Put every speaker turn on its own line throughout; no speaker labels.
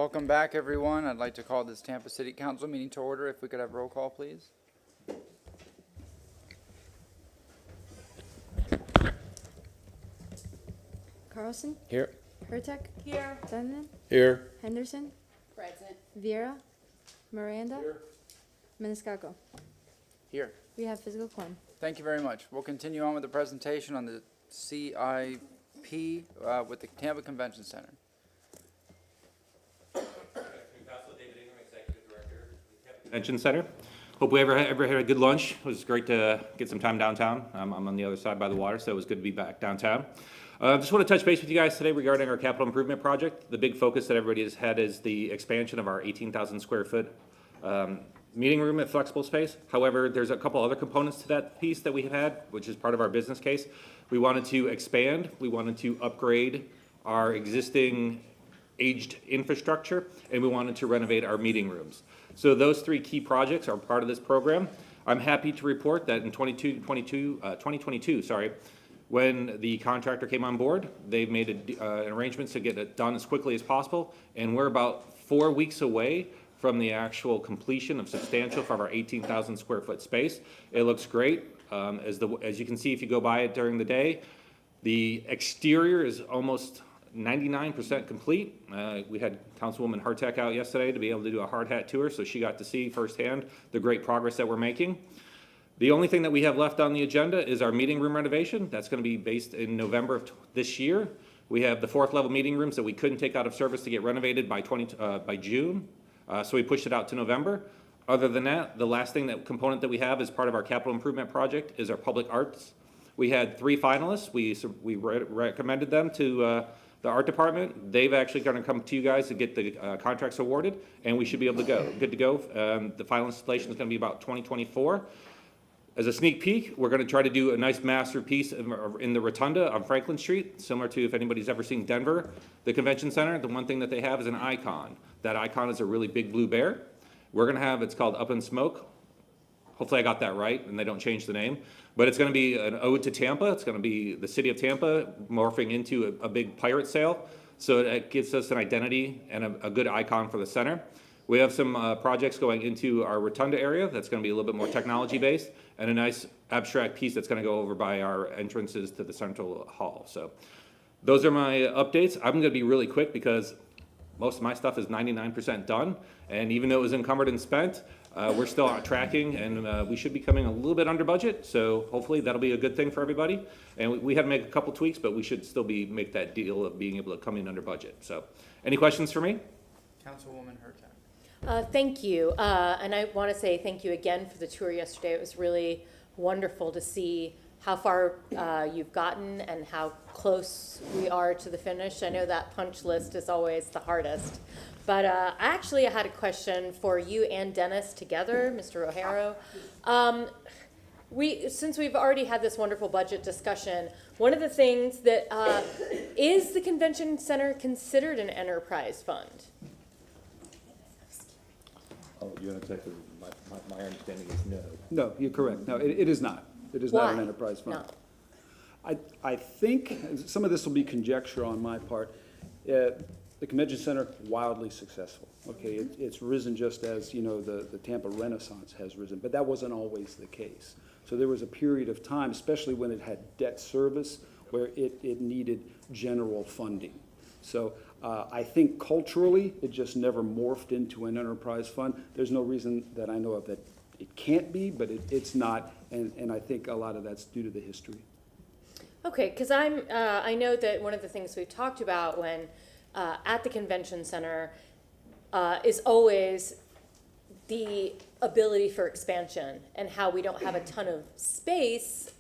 Welcome back, everyone. I'd like to call this Tampa City Council meeting to order. If we could have roll call, please.
Carlson?
Here.
Hurtak?
Here.
Dunnan?
Here.
Henderson?
Present.
Vieira? Miranda?
Here.
Maniscalco.
Here.
We have physical quorum.
Thank you very much. We'll continue on with the presentation on the CIP with the Tampa Convention Center.
Convention Center. Hope we ever had a good lunch. It was great to get some time downtown. I'm on the other side by the water, so it was good to be back downtown. Just want to touch base with you guys today regarding our capital improvement project. The big focus that everybody has had is the expansion of our 18,000 square foot meeting room at flexible space. However, there's a couple other components to that piece that we have had, which is part of our business case. We wanted to expand, we wanted to upgrade our existing aged infrastructure, and we wanted to renovate our meeting rooms. So those three key projects are part of this program. I'm happy to report that in 2022, when the contractor came on board, they've made an arrangements to get it done as quickly as possible, and we're about 4 weeks away from the actual completion of substantial for our 18,000 square foot space. It looks great. As you can see if you go by it during the day, the exterior is almost 99% complete. We had Councilwoman Hartek out yesterday to be able to do a hard hat tour, so she got to see firsthand the great progress that we're making. The only thing that we have left on the agenda is our meeting room renovation. That's going to be based in November of this year. We have the 4th level meeting rooms that we couldn't take out of service to get renovated by June, so we pushed it out to November. Other than that, the last component that we have as part of our capital improvement project is our public arts. We had 3 finalists. We recommended them to the art department. They've actually going to come to you guys to get the contracts awarded, and we should be able to go. Good to go. The final installation is going to be about 2024. As a sneak peek, we're going to try to do a nice masterpiece in the rotunda on Franklin Street, similar to if anybody's ever seen Denver, the convention center. The one thing that they have is an icon. That icon is a really big blue bear. We're going to have, it's called Up in Smoke. Hopefully I got that right and they don't change the name. But it's going to be an ode to Tampa. It's going to be the city of Tampa morphing into a big pirate sail. So it gives us an identity and a good icon for the center. We have some projects going into our rotunda area that's going to be a little bit more technology based, and a nice abstract piece that's going to go over by our entrances to the central hall. So those are my updates. I'm going to be really quick because most of my stuff is 99% done, and even though it was encumbered and spent, we're still tracking, and we should be coming a little bit under budget, so hopefully that'll be a good thing for everybody. And we had to make a couple tweaks, but we should still make that deal of being able to come in under budget. So any questions for me?
Councilwoman Hurtak.
Thank you. And I want to say thank you again for the tour yesterday. It was really wonderful to see how far you've gotten and how close we are to the finish. I know that punch list is always the hardest. But I had a question for you and Dennis together, Mr. O'Hara. Since we've already had this wonderful budget discussion, one of the things that is the convention center considered an enterprise fund?
Oh, you're going to take my understanding is no.
No, you're correct. No, it is not. It is not an enterprise fund.
No.
I think some of this will be conjecture on my part. The convention center, wildly successful. Okay, it's risen just as, you know, the Tampa Renaissance has risen, but that wasn't always the case. So there was a period of time, especially when it had debt service, where it needed general funding. So I think culturally, it just never morphed into an enterprise fund. There's no reason that I know of that it can't be, but it's not, and I think a lot of that's due to the history.
Okay, because I know that one of the things we've talked about when at the convention center is always the ability for expansion and how we don't have a ton of space.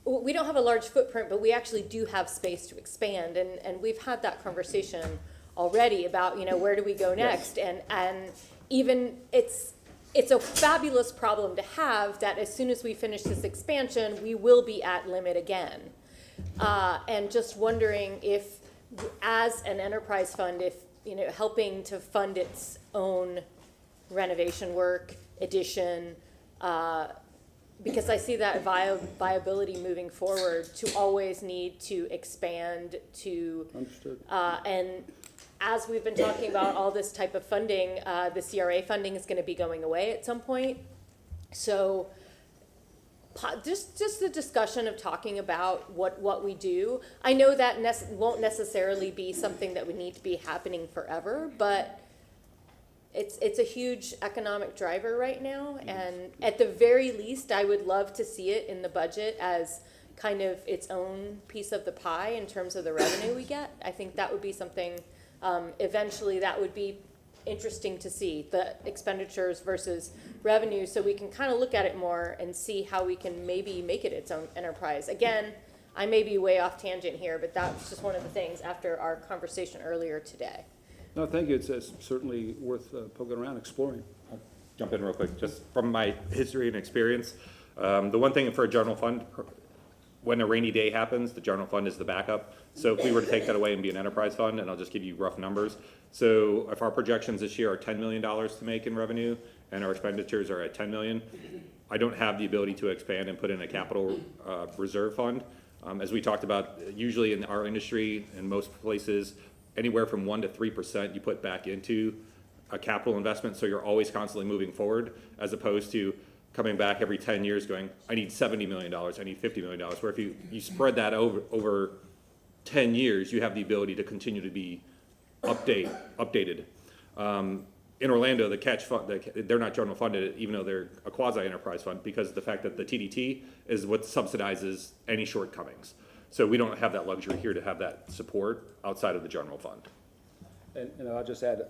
We don't have a large footprint, but we actually do have space to expand, and we've had that conversation already about, you know, where do we go next,
yes.
and even it's a fabulous problem to have that as soon as we finish this expansion, we will be at limit again, and just wondering if, as an enterprise fund, if, you know, helping to fund its own renovation work, addition, because I see that viability moving forward to always need to expand to,
Understood.
And as we've been talking about all this type of funding, the CRA funding is gonna be going away at some point. So just the discussion of talking about what we do. I know that won't necessarily be something that would need to be happening forever, but it's a huge economic driver right now, and at the very least, I would love to see it in the budget as kind of its own piece of the pie in terms of the revenue we get. I think that would be something, eventually that would be interesting to see, the expenditures versus revenue, so we can kind of look at it more and see how we can maybe make it its own enterprise. Again, I may be way off tangent here, but that's just one of the things after our conversation earlier today.
No, thank you. It's certainly worth poking around, exploring.
Jump in real quick, just from my history and experience. The one thing for a general fund, when a rainy day happens, the general fund is the backup. So if we were to take that away and be an enterprise fund, and I'll just give you rough numbers. So if our projections this year are $10 million to make in revenue, and our expenditures are at $10 million, I don't have the ability to expand and put in a capital reserve fund. As we talked about, usually in our industry, in most places, anywhere from 1% to 3% you put back into a capital investment, so you're always constantly moving forward, as opposed to coming back every 10 years going, I need $70 million, I need $50 million, where if you spread that over 10 years, you have the ability to continue to be updated. In Orlando, the catch fund, they're not general funded, even though they're a quasi-enterprise fund, because of the fact that the TDT is what subsidizes any shortcomings. So we don't have that luxury here to have that support outside of the general fund.
And I'll just add,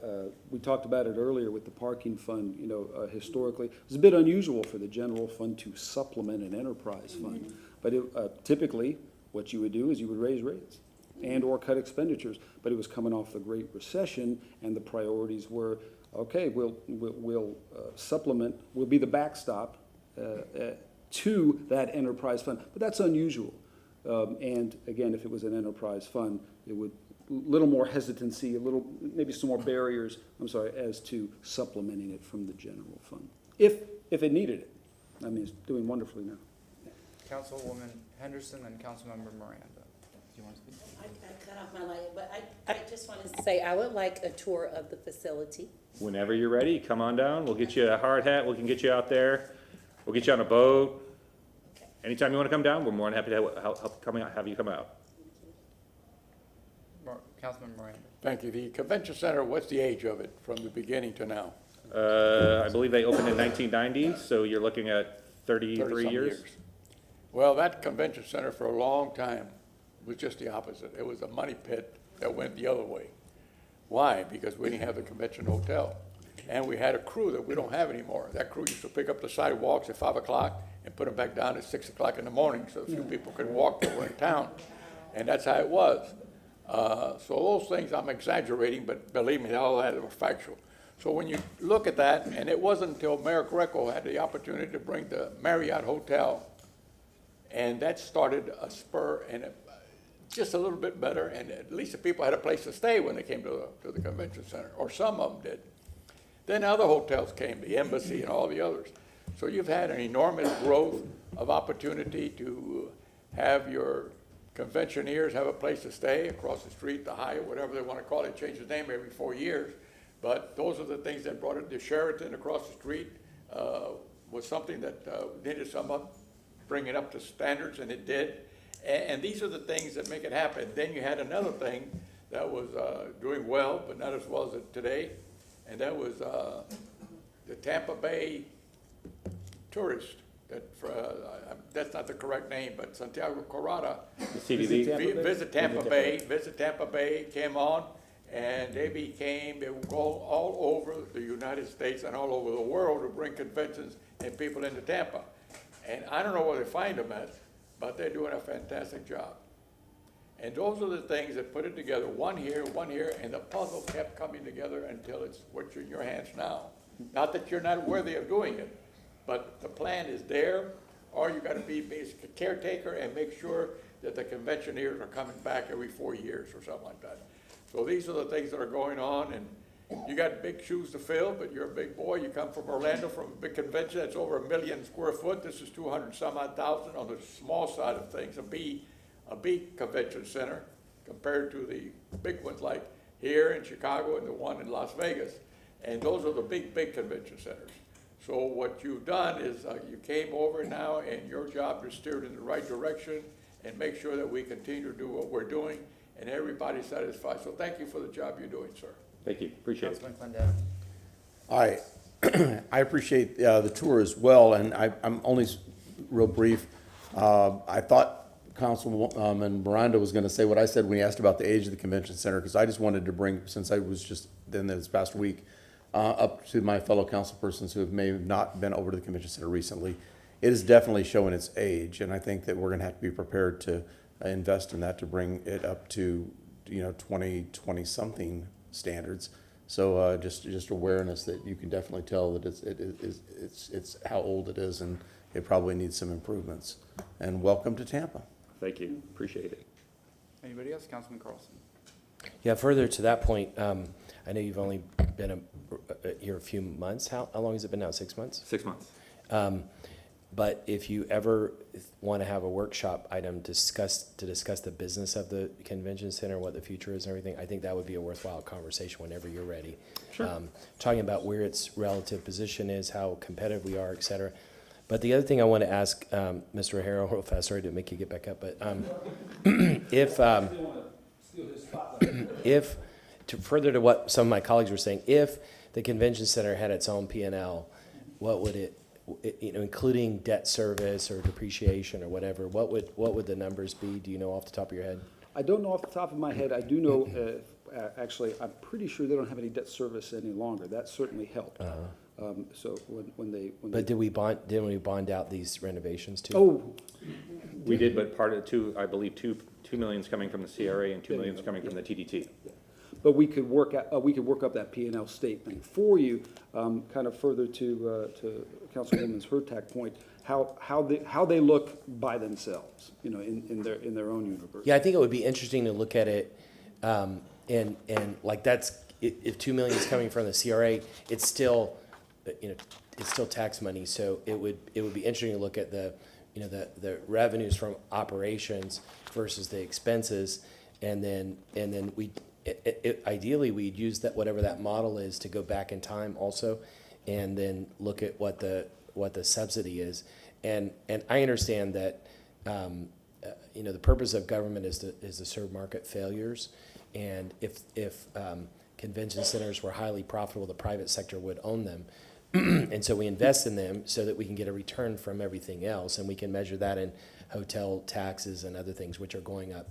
we talked about it earlier with the parking fund, historically, it's a bit unusual for the general fund to supplement an enterprise fund. But typically, what you would do is you would raise rates and or cut expenditures. But it was coming off the Great Recession, and the priorities were, okay, we'll supplement, we'll be the backstop to that enterprise fund. But that's unusual. And again, if it was an enterprise fund, it would little more hesitancy, maybe some more barriers, as to supplementing it from the general fund, if it needed it. I mean, it's doing wonderfully now.
Councilwoman Henderson and Councilmember Miranda. Do you want to speak?
I cut off my line, but I just wanted to say I would like a tour of the facility.
Whenever you're ready, come on down. We'll get you a hard hat. We can get you out there. We'll get you on a boat. Anytime you want to come down, we're more than happy to have you come out.
Councilman Miranda.
Thank you. The convention center, what's the age of it from the beginning to now?
I believe they opened in 1990, so you're looking at 33
30-some
years.
Well, that convention center for a long time was just the opposite. It was a money pit that went the other way. Why? Because we didn't have the convention hotel. And we had a crew that we don't have anymore. That crew used to pick up the sidewalks at 5 o'clock and put them back down at 6 o'clock in the morning so a few people could walk that were in town. And that's how it was. So those things I'm exaggerating, but believe me, all that were factual. So when you look at that, and it wasn't until Mayor Greco had the opportunity to bring the Marriott Hotel, and that started a spur and just a little bit better, and at least the people had a place to stay when they came to the convention center, or some of them did. Then other hotels came, the Embassy and all the others. So you've had an enormous growth of opportunity to have your conventioneers have a place to stay across the street, the Hyatt, whatever they want to call it, change the name every 4 years. But those are the things that brought it. The Sheraton across the street was something that needed some bring it up to standards, and it did. And these are the things that make it happen. Then you had another thing that was doing well, but not as well as it today, and that was the Tampa Bay Tourist. That's not the correct name, but Santiago Corrada.
The CVB.
Visit
Tampa Bay came on, and they would go all over the United States and all over the world to bring conventions and people into Tampa. And I don't know where they find them at, but they're doing a fantastic job. And those are the things that put it together, one here, and the puzzle kept coming together until it's what's in your hands now. Not that you're not worthy of doing it, but the plan is there. Or you got to be basically a caretaker and make sure that the conventioneers are coming back every 4 years or something like that. So these are the things that are going on, and you got big shoes to fill, but you're a big boy. You come from Orlando, from a big convention that's over 1 million square foot. This is 200-some-odd thousand on the small side of things, a B convention center compared to the big ones like here in Chicago and the one in Las Vegas. And those are the big, big convention centers. So what you've done is you came over now, and your job is steered in the right direction and make sure that we continue to do what we're doing and everybody's satisfied. So thank you for the job you're doing, sir.
Thank you, appreciate it.
Councilman Clendero.
I appreciate the tour as well, and I'm only real brief. I thought Councilman Miranda was going to say what I said when he asked about the age of the convention center, because I just wanted to bring, since I was just then this past week, up to my fellow council persons who may have not been over to the convention center recently. It is definitely showing its age, and I think that we're going to have to be prepared to invest in that to bring it up to 20-something standards. So just awareness that you can definitely tell that it's how old it is, and it probably needs some improvements. And welcome to Tampa.
Thank you, appreciate it.
Anybody else? Councilman Carlson.
Yeah, further to that point, I know you've only been here a few months. How long has it been now? 6 months?
6 months.
But if you ever want to have a workshop item to discuss the business of the convention center, what the future is and everything, I think that would be a worthwhile conversation whenever you're ready.
Sure.
Talking about where its relative position is, how competitive we are, et cetera. But the other thing I want to ask Mr. O'Hara real fast, sorry to make you get back up, but if to further to what some of my colleagues were saying, if the convention center had its own P&L, what would it, including debt service or depreciation or whatever, what would the numbers be? Do you know off the top of your head?
I don't know off the top of my head. I do know, actually, I'm pretty sure they don't have any debt service any longer. That certainly helped. So
But didn't we bond out these renovations too?
Oh,
We did, but part of I believe $2 million's coming from the CRA and $2 million's coming from the TDT.
but we could work up that P&L statement for you, kind of further to Councilwoman Hurtak point, how they look by themselves, in their own universe.
Yeah, I think it would be interesting to look at it, and like if 2 million is coming from the CRA, it's still, it's still tax money. So it would be interesting to look at the revenues from operations versus the expenses, and then ideally we'd use that, whatever that model is, to go back in time also, and then look at what the subsidy is. And I understand that the purpose of government is to serve market failures, and if convention centers were highly profitable, the private sector would own them. And so we invest in them so that we can get a return from everything else, and we can measure that in hotel taxes and other things, which are going up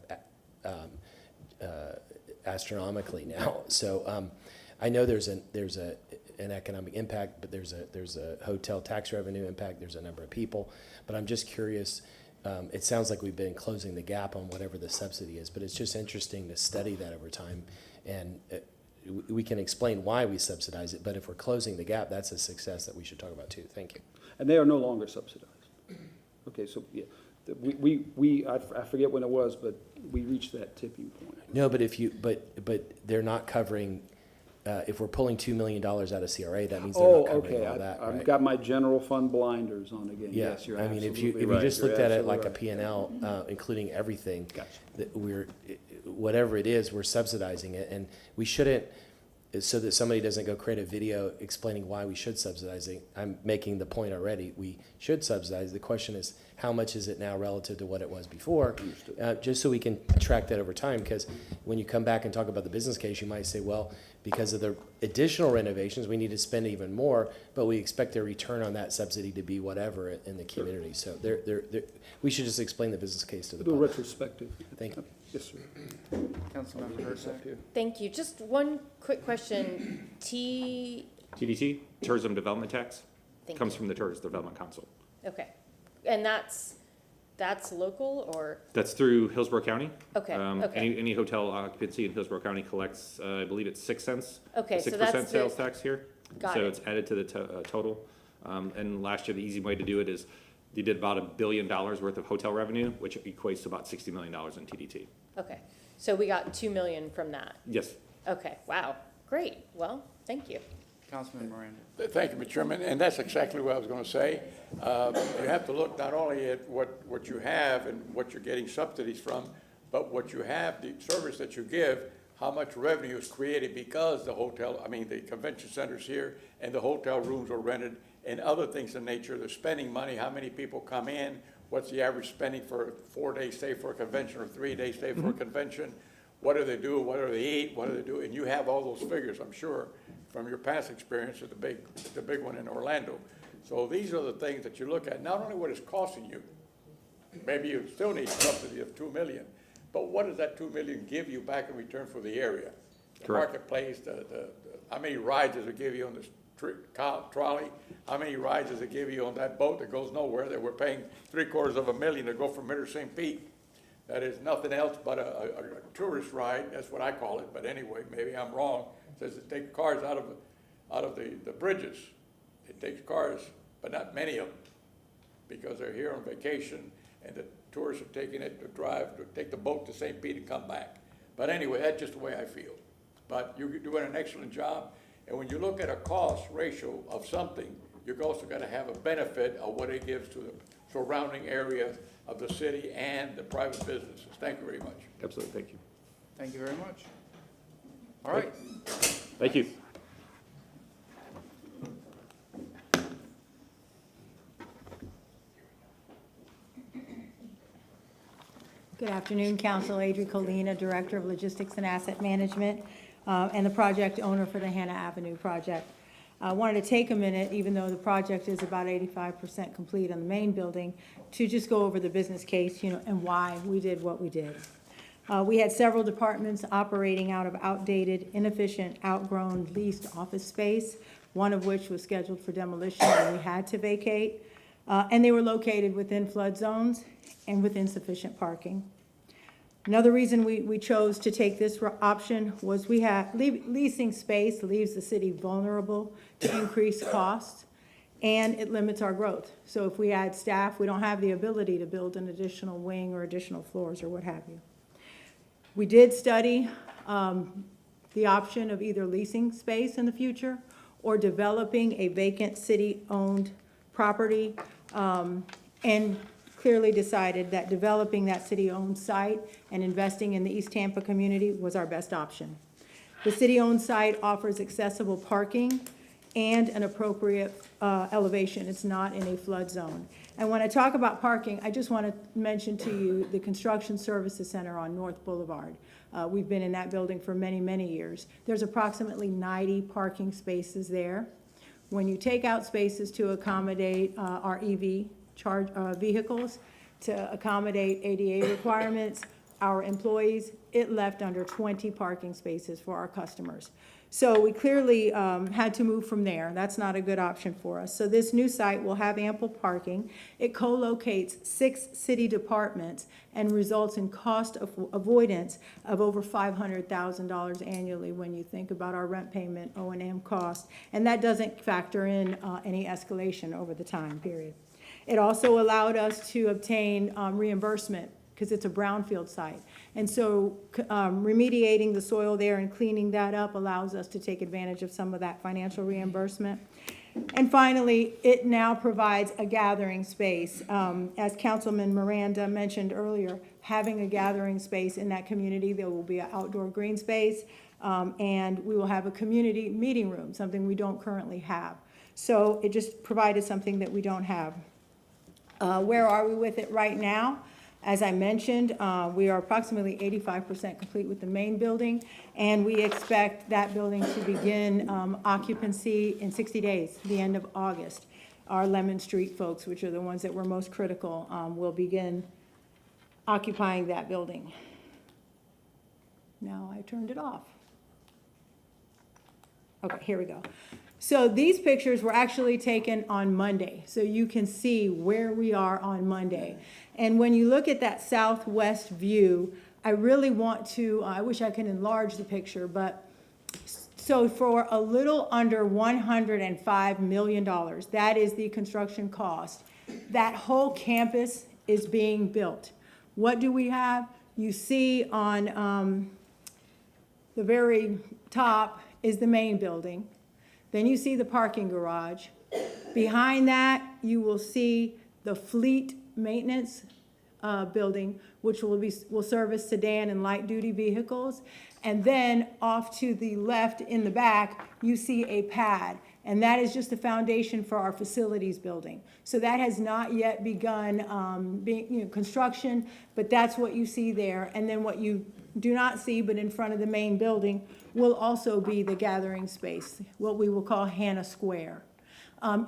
astronomically now. So I know there's an economic impact, but there's a hotel tax revenue impact. There's a number of people, but I'm just curious. It sounds like we've been closing the gap on whatever the subsidy is, but it's just interesting to study that over time, and we can explain why we subsidize it. But if we're closing the gap, that's a success that we should talk about too. Thank you.
And they are no longer subsidized. Okay, so yeah, I forget when it was, but we reached that tipping point.
No, but but they're not covering. If we're pulling $2 million out of CRA, that means they're not covering all that, right?
I've got my general fund blinders on again.
Yeah,
Yes, you're
I mean,
absolutely
if you
right.
just
You're
looked at it
absolutely
like a
right.
P&L, including everything,
Gotcha.
that whatever it is, we're subsidizing it, and we shouldn't, so that somebody doesn't go create a video explaining why we should subsidize it. I'm making the point already, we should subsidize. The question is, how much is it now relative to what it was before? Just so we can track that over time, because when you come back and talk about the business case, you might say, well, because of the additional renovations, we need to spend even more, but we expect a return on that subsidy to be whatever in the community. So we should just explain the business case to the
Do a
public.
retrospective.
Thank you.
Yes, sir.
Councilmember Hurtak.
Thank you. Just one quick question.
TDT, Tourism Development Tax,
Thank
comes
you.
from the Tourism Development Council.
Okay. And that's local, or?
That's through Hillsborough County.
Okay, okay.
Any hotel occupancy in Hillsborough County collects, I believe it's 6 cents.
Okay, so
6%
that's the-
sales tax here.
Got
So
it.
it's added to the total. And last year, the easy way to do it is they did about $1 billion worth of hotel revenue, which equates to about $60 million in TDT.
Okay. So we got 2 million from that.
Yes.
Okay. Wow. Great. Well, thank you.
Councilman Miranda.
Thank you, Mr. Chairman, and that's exactly what I was going to say. You have to look not only at what you have and what you're getting subsidies from, but what you have, the service that you give, how much revenue is created because the convention center's here and the hotel rooms are rented and other things in nature. They're spending money, how many people come in, what's the average spending for a 4-day stay for a convention or 3-day stay for a convention? What do they do? What do they eat? What do they do? And you have all those figures, I'm sure, from your past experience at the big one in Orlando. So these are the things that you look at, not only what it's costing you, maybe you still need subsidy of $2 million, but what does that $2 million give you back in return for the area? The
Correct.
marketplace, how many rides does it give you on this trolley? How many rides does it give you on that boat that goes nowhere, that we're paying $750,000 to go from here to St. Pete? That is nothing else but a tourist ride, that's what I call it, but anyway, maybe I'm wrong. It says it takes cars out of the bridges. It takes cars, but not many of them, because they're here on vacation, and the tourists are taking it to take the boat to St. Pete and come back. But anyway, that's just the way I feel. But you're doing an excellent job, and when you look at a cost ratio of something, you've also got to have a benefit of what it gives to the surrounding areas of the city and the private businesses. Thank you very much.
Absolutely, thank you.
Thank you very much. All right.
Thank you.
Good afternoon, Council. Adri Colina, Director of Logistics and Asset Management, and the project owner for the Hannah Avenue project. I wanted to take a minute, even though the project is about 85% complete on the main building, to just go over the business case, and why we did what we did. We had several departments operating out of outdated, inefficient, outgrown, leased office space, one of which was scheduled for demolition and we had to vacate. And they were located within flood zones and with insufficient parking. Another reason we chose to take this option was leasing space leaves the city vulnerable to increased costs, and it limits our growth. So if we add staff, we don't have the ability to build an additional wing or additional floors or what have you. We did study the option of either leasing space in the future or developing a vacant city-owned property, and clearly decided that developing that city-owned site and investing in the East Tampa community was our best option. The city-owned site offers accessible parking and an appropriate elevation. It's not in a flood zone. And when I talk about parking, I just want to mention to you the Construction Services Center on North Boulevard. We've been in that building for many, many years. There's approximately 90 parking spaces there. When you take out spaces to accommodate our EV vehicles, to accommodate ADA requirements, our employees, it left under 20 parking spaces for our customers. So we clearly had to move from there. That's not a good option for us. So this new site will have ample parking. It co-locates 6 city departments and results in cost avoidance of over $500,000 annually when you think about our rent payment, O&M cost, and that doesn't factor in any escalation over the time period. It also allowed us to obtain reimbursement because it's a brownfield site. And so remediating the soil there and cleaning that up allows us to take advantage of some of that financial reimbursement. And finally, it now provides a gathering space. As Councilman Miranda mentioned earlier, having a gathering space in that community, there will be an outdoor green space, and we will have a community meeting room, something we don't currently have. So it just provided something that we don't have. Where are we with it right now? As I mentioned, we are approximately 85% complete with the main building, and we expect that building to begin occupancy in 60 days, the end of August. Our Lemon Street folks, which are the ones that were most critical, will begin occupying that building. Now I turned it off. Okay, here we go. So these pictures were actually taken on Monday, so you can see where we are on Monday. And when you look at that southwest view, I really want to, I wish I could enlarge the picture, but so for a little under $105 million, that is the construction cost, that whole campus is being built. What do we have? You see on the very top is the main building. Then you see the parking garage. Behind that, you will see the fleet maintenance building, which will service sedan and light-duty vehicles. And then off to the left in the back, you see a pad. And that is just the foundation for our facilities building. So that has not yet begun construction, but that's what you see there. And then what you do not see, but in front of the main building, will also be the gathering space, what we will call Hannah Square.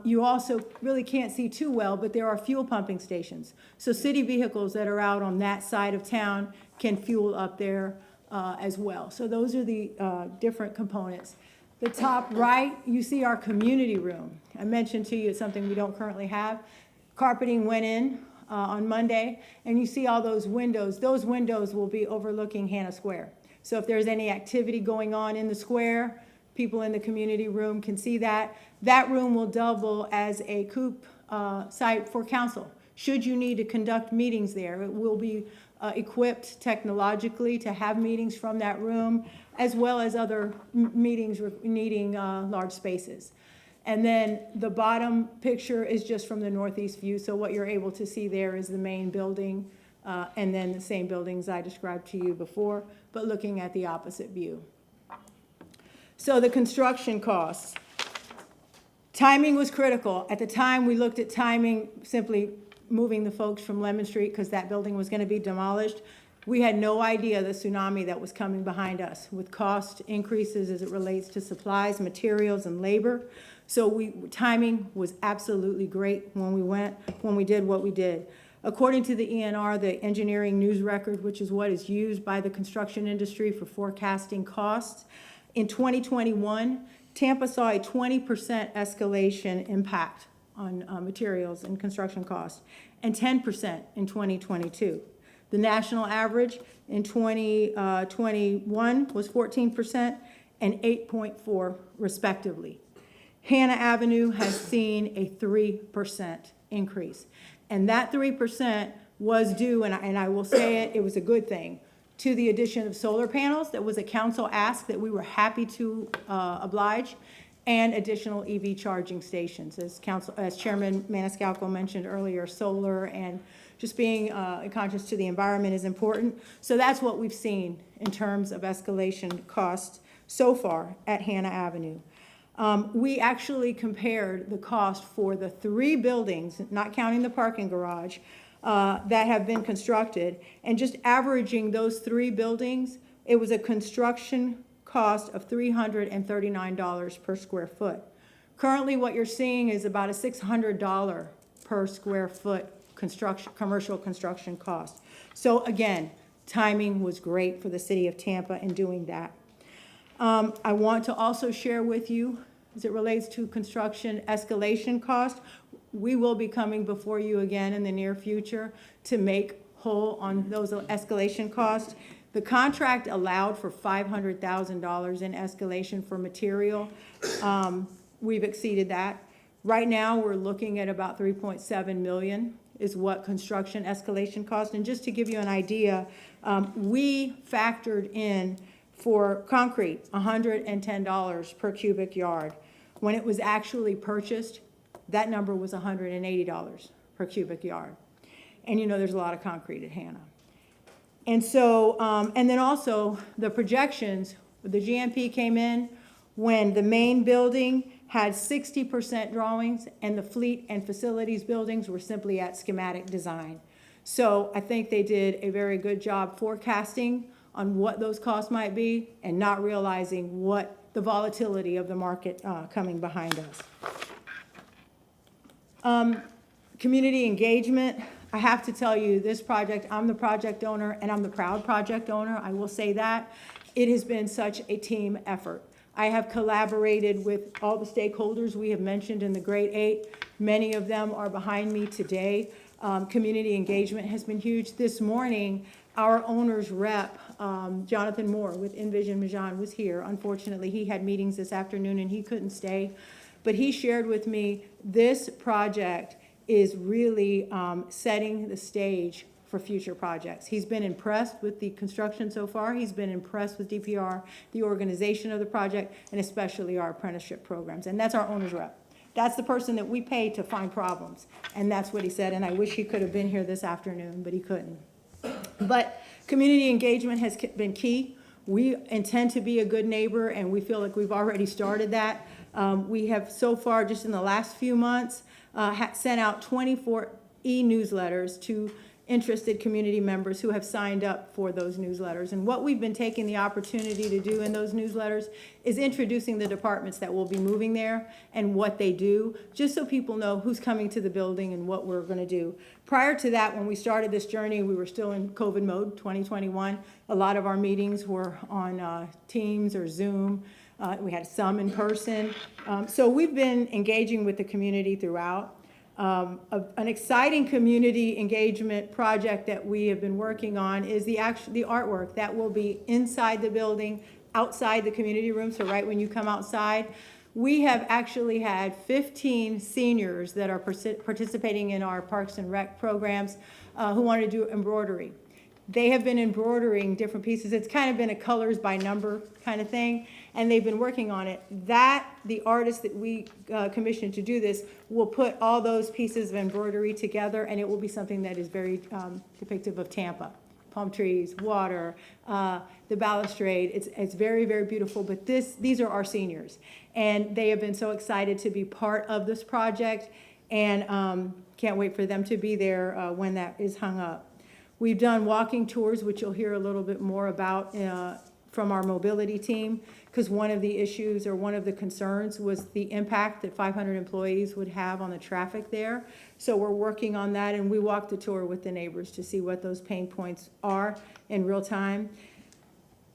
You also really can't see too well, but there are fuel pumping stations. So city vehicles that are out on that side of town can fuel up there as well. So those are the different components. The top right, you see our community room. I mentioned to you it's something we don't currently have. Carpeting went in on Monday, and you see all those windows. Those windows will be overlooking Hannah Square. So if there's any activity going on in the square, people in the community room can see that. That room will double as a coop site for council. Should you need to conduct meetings there, it will be equipped technologically to have meetings from that room, as well as other meetings needing large spaces. And then the bottom picture is just from the northeast view, so what you're able to see there is the main building, and then the same buildings I described to you before, but looking at the opposite view. So the construction costs. Timing was critical. At the time, we looked at timing, simply moving the folks from Lemon Street because that building was going to be demolished. We had no idea the tsunami that was coming behind us with cost increases as it relates to supplies, materials, and labor. So timing was absolutely great when we did what we did. According to the ENR, the Engineering News Record, which is what is used by the construction industry for forecasting costs, in 2021, Tampa saw a 20% escalation impact on materials and construction costs, and 10% in 2022. The national average in 2021 was 14% and 8.4% respectively. Hannah Avenue has seen a 3% increase. And that 3% was due, and I will say it was a good thing, to the addition of solar panels. That was a council ask that we were happy to oblige, and additional EV charging stations. As Chairman Maniscalco mentioned earlier, solar and just being conscious to the environment is important. So that's what we've seen in terms of escalation costs so far at Hannah Avenue. We actually compared the cost for the 3 buildings, not counting the parking garage, that have been constructed, and just averaging those 3 buildings, it was a construction cost of $339 per square foot. Currently, what you're seeing is about a $600 per square foot commercial construction cost. So again, timing was great for the city of Tampa in doing that. I want to also share with you, as it relates to construction escalation cost, we will be coming before you again in the near future to make whole on those escalation costs. The contract allowed for $500,000 in escalation for material. We've exceeded that. Right now, we're looking at about $3.7 million is what construction escalation cost. And just to give you an idea, we factored in for concrete $110 per cubic yard. When it was actually purchased, that number was $180 per cubic yard. And you know there's a lot of concrete at Hannah. And so, and then also the projections, the GMP came in when the main building had 60% drawings and the fleet and facilities buildings were simply at schematic design. So I think they did a very good job forecasting on what those costs might be and not realizing what the volatility of the market coming behind us. Community engagement. I have to tell you, this project, I'm the project owner, and I'm the proud project owner. I will say that. It has been such a team effort. I have collaborated with all the stakeholders we have mentioned in the Great 8. Many of them are behind me today. Community engagement has been huge. This morning, our owner's rep, Jonathan Moore with Envision Majan, was here. Unfortunately, he had meetings this afternoon and he couldn't stay. But he shared with me this project is really setting the stage for future projects. He's been impressed with the construction so far. He's been impressed with DPR, the organization of the project, and especially our apprenticeship programs. And that's our owner's rep. That's the person that we pay to find problems. And that's what he said, and I wish he could have been here this afternoon, but he couldn't. But community engagement has been key. We intend to be a good neighbor, and we feel like we've already started that. We have so far, just in the last few months, sent out 24 e-newsletters to interested community members who have signed up for those newsletters. And what we've been taking the opportunity to do in those newsletters is introducing the departments that will be moving there and what they do, just so people know who's coming to the building and what we're going to do. Prior to that, when we started this journey, we were still in COVID mode, 2021. A lot of our meetings were on Teams or Zoom. We had some in person. So we've been engaging with the community throughout. An exciting community engagement project that we have been working on is the artwork that will be inside the building, outside the community room, so right when you come outside. We have actually had 15 seniors that are participating in our Parks and Rec programs who want to do embroidery. They have been embroidering different pieces. It's kind of been a colors by number kind of thing, and they've been working on it. The artist that we commissioned to do this will put all those pieces of embroidery together, and it will be something that is very depictive of Tampa. Palm trees, water, the balustrade. It's very, very beautiful, but these are our seniors, and they have been so excited to be part of this project, and can't wait for them to be there when that is hung up. We've done walking tours, which you'll hear a little bit more about from our mobility team, because one of the issues or one of the concerns was the impact that 500 employees would have on the traffic there. So we're working on that, and we walked the tour with the neighbors to see what those pain points are in real time.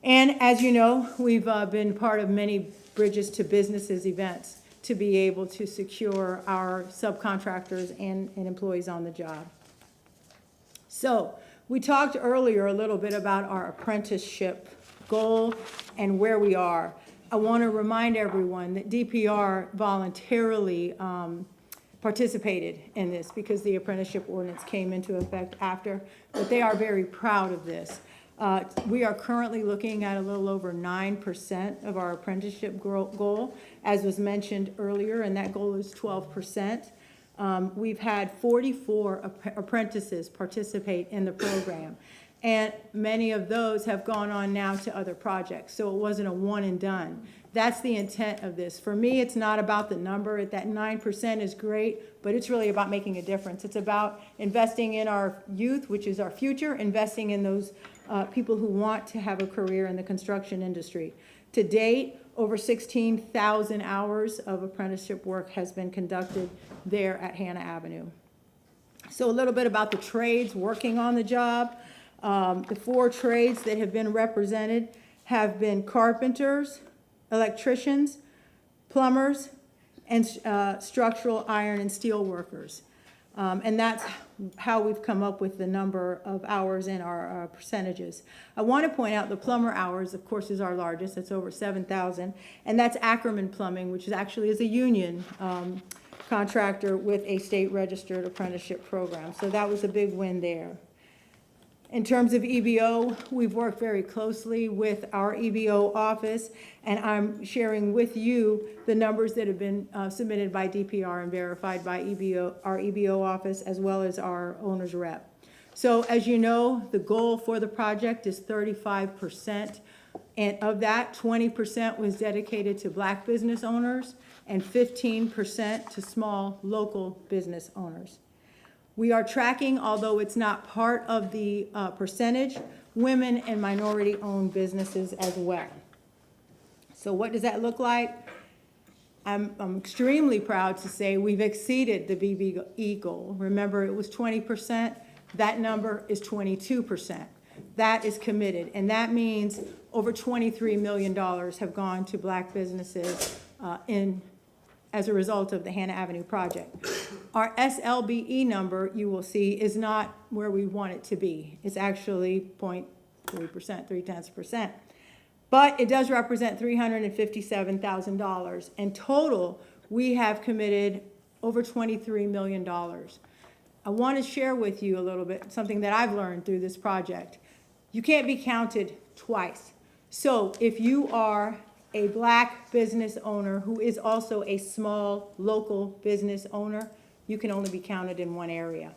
And as you know, we've been part of many Bridges to Businesses events to be able to secure our subcontractors and employees on the job. So we talked earlier a little bit about our apprenticeship goal and where we are. I want to remind everyone that DPR voluntarily participated in this because the apprenticeship ordinance came into effect after, but they are very proud of this. We are currently looking at a little over 9% of our apprenticeship goal, as was mentioned earlier, and that goal is 12%. We've had 44 apprentices participate in the program, and many of those have gone on now to other projects, so it wasn't a one and done. That's the intent of this. For me, it's not about the number. That 9% is great, but it's really about making a difference. It's about investing in our youth, which is our future, investing in those people who want to have a career in the construction industry. To date, over 16,000 hours of apprenticeship work has been conducted there at Hannah Avenue. So a little bit about the trades working on the job. The 4 trades that have been represented have been carpenters, electricians, plumbers, and structural iron and steel workers. And that's how we've come up with the number of hours in our percentages. I want to point out the plumber hours, of course, is our largest. That's over 7,000. And that's Ackerman Plumbing, which is a union contractor with a state registered apprenticeship program. So that was a big win there. In terms of EBO, we've worked very closely with our EBO office, and I'm sharing with you the numbers that have been submitted by DPR and verified by our EBO office, as well as our owner's rep. So as you know, the goal for the project is 35%, and of that, 20% was dedicated to Black business owners and 15% to small local business owners. We are tracking, although it's not part of the percentage, women and minority-owned businesses as well. So what does that look like? I'm extremely proud to say we've exceeded the BBE goal. Remember, it was 20%. That number is 22%. That is committed, and that means over $23 million have gone to Black businesses as a result of the Hannah Avenue project. Our SLBE number, you will see, is not where we want it to be. It's actually 0.3%, 0.3%. But it does represent $357,000. In total, we have committed over $23 million. I want to share with you a little bit something that I've learned through this project. You can't be counted twice. So if you are a black business owner who is also a small local business owner, you can only be counted in one area.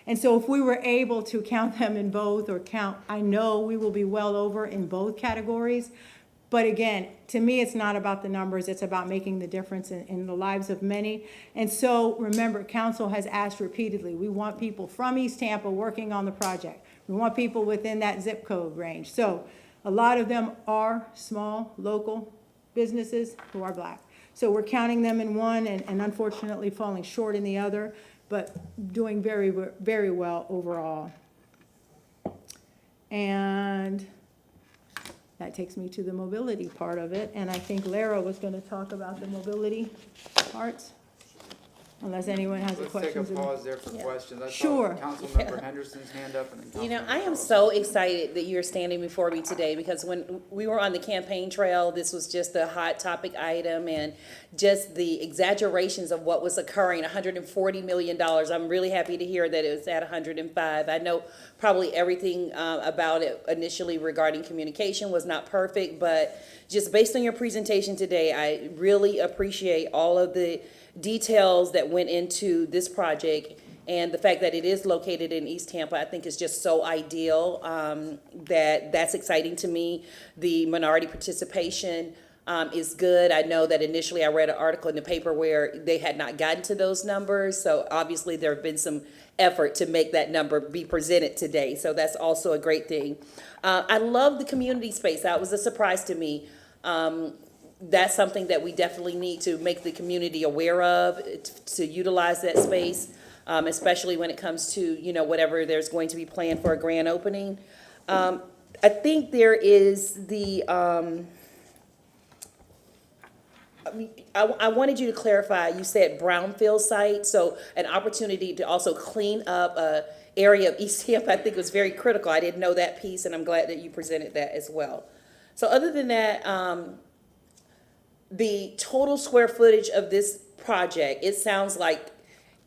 And so if we were able to count them in both or count, I know we will be well over in both categories. But again, to me, it's not about the numbers, it's about making the difference in the lives of many. And so remember, council has asked repeatedly, we want people from East Tampa working on the project. We want people within that zip code range. So a lot of them are small, local businesses who are black. So we're counting them in one and unfortunately falling short in the other, but doing very, very well overall. And that takes me to the mobility part of it, and I think Lara was gonna talk about the mobility parts, unless anyone has a
Let's take a
question.
pause there for questions. I saw
Sure.
Councilmember Henderson's hand up and then
You know,
Councilmember
I am
Carlson.
so excited that you're standing before me today, because when we were on the campaign trail, this was just a hot topic item, and just the exaggerations of what was occurring, $140 million. I'm really happy to hear that it was at 105. I know probably everything about it initially regarding communication was not perfect, but just based on your presentation today, I really appreciate all of the details that went into this project, and the fact that it is located in East Tampa, I think is just so ideal. That's exciting to me. The minority participation is good. I know that initially I read an article in the paper where they had not gotten to those numbers, so obviously there have been some effort to make that number be presented today, so that's also a great thing. I love the community space. That was a surprise to me. That's something that we definitely need to make the community aware of, to utilize that space, especially when it comes to, you know, whatever there's going to be planned for a grand opening. I think there is the, I wanted you to clarify, you said brownfield site, so an opportunity to also clean up a area of East Tampa, I think was very critical. I didn't know that piece, and I'm glad that you presented that as well. So other than that, the total square footage of this project, it sounds like,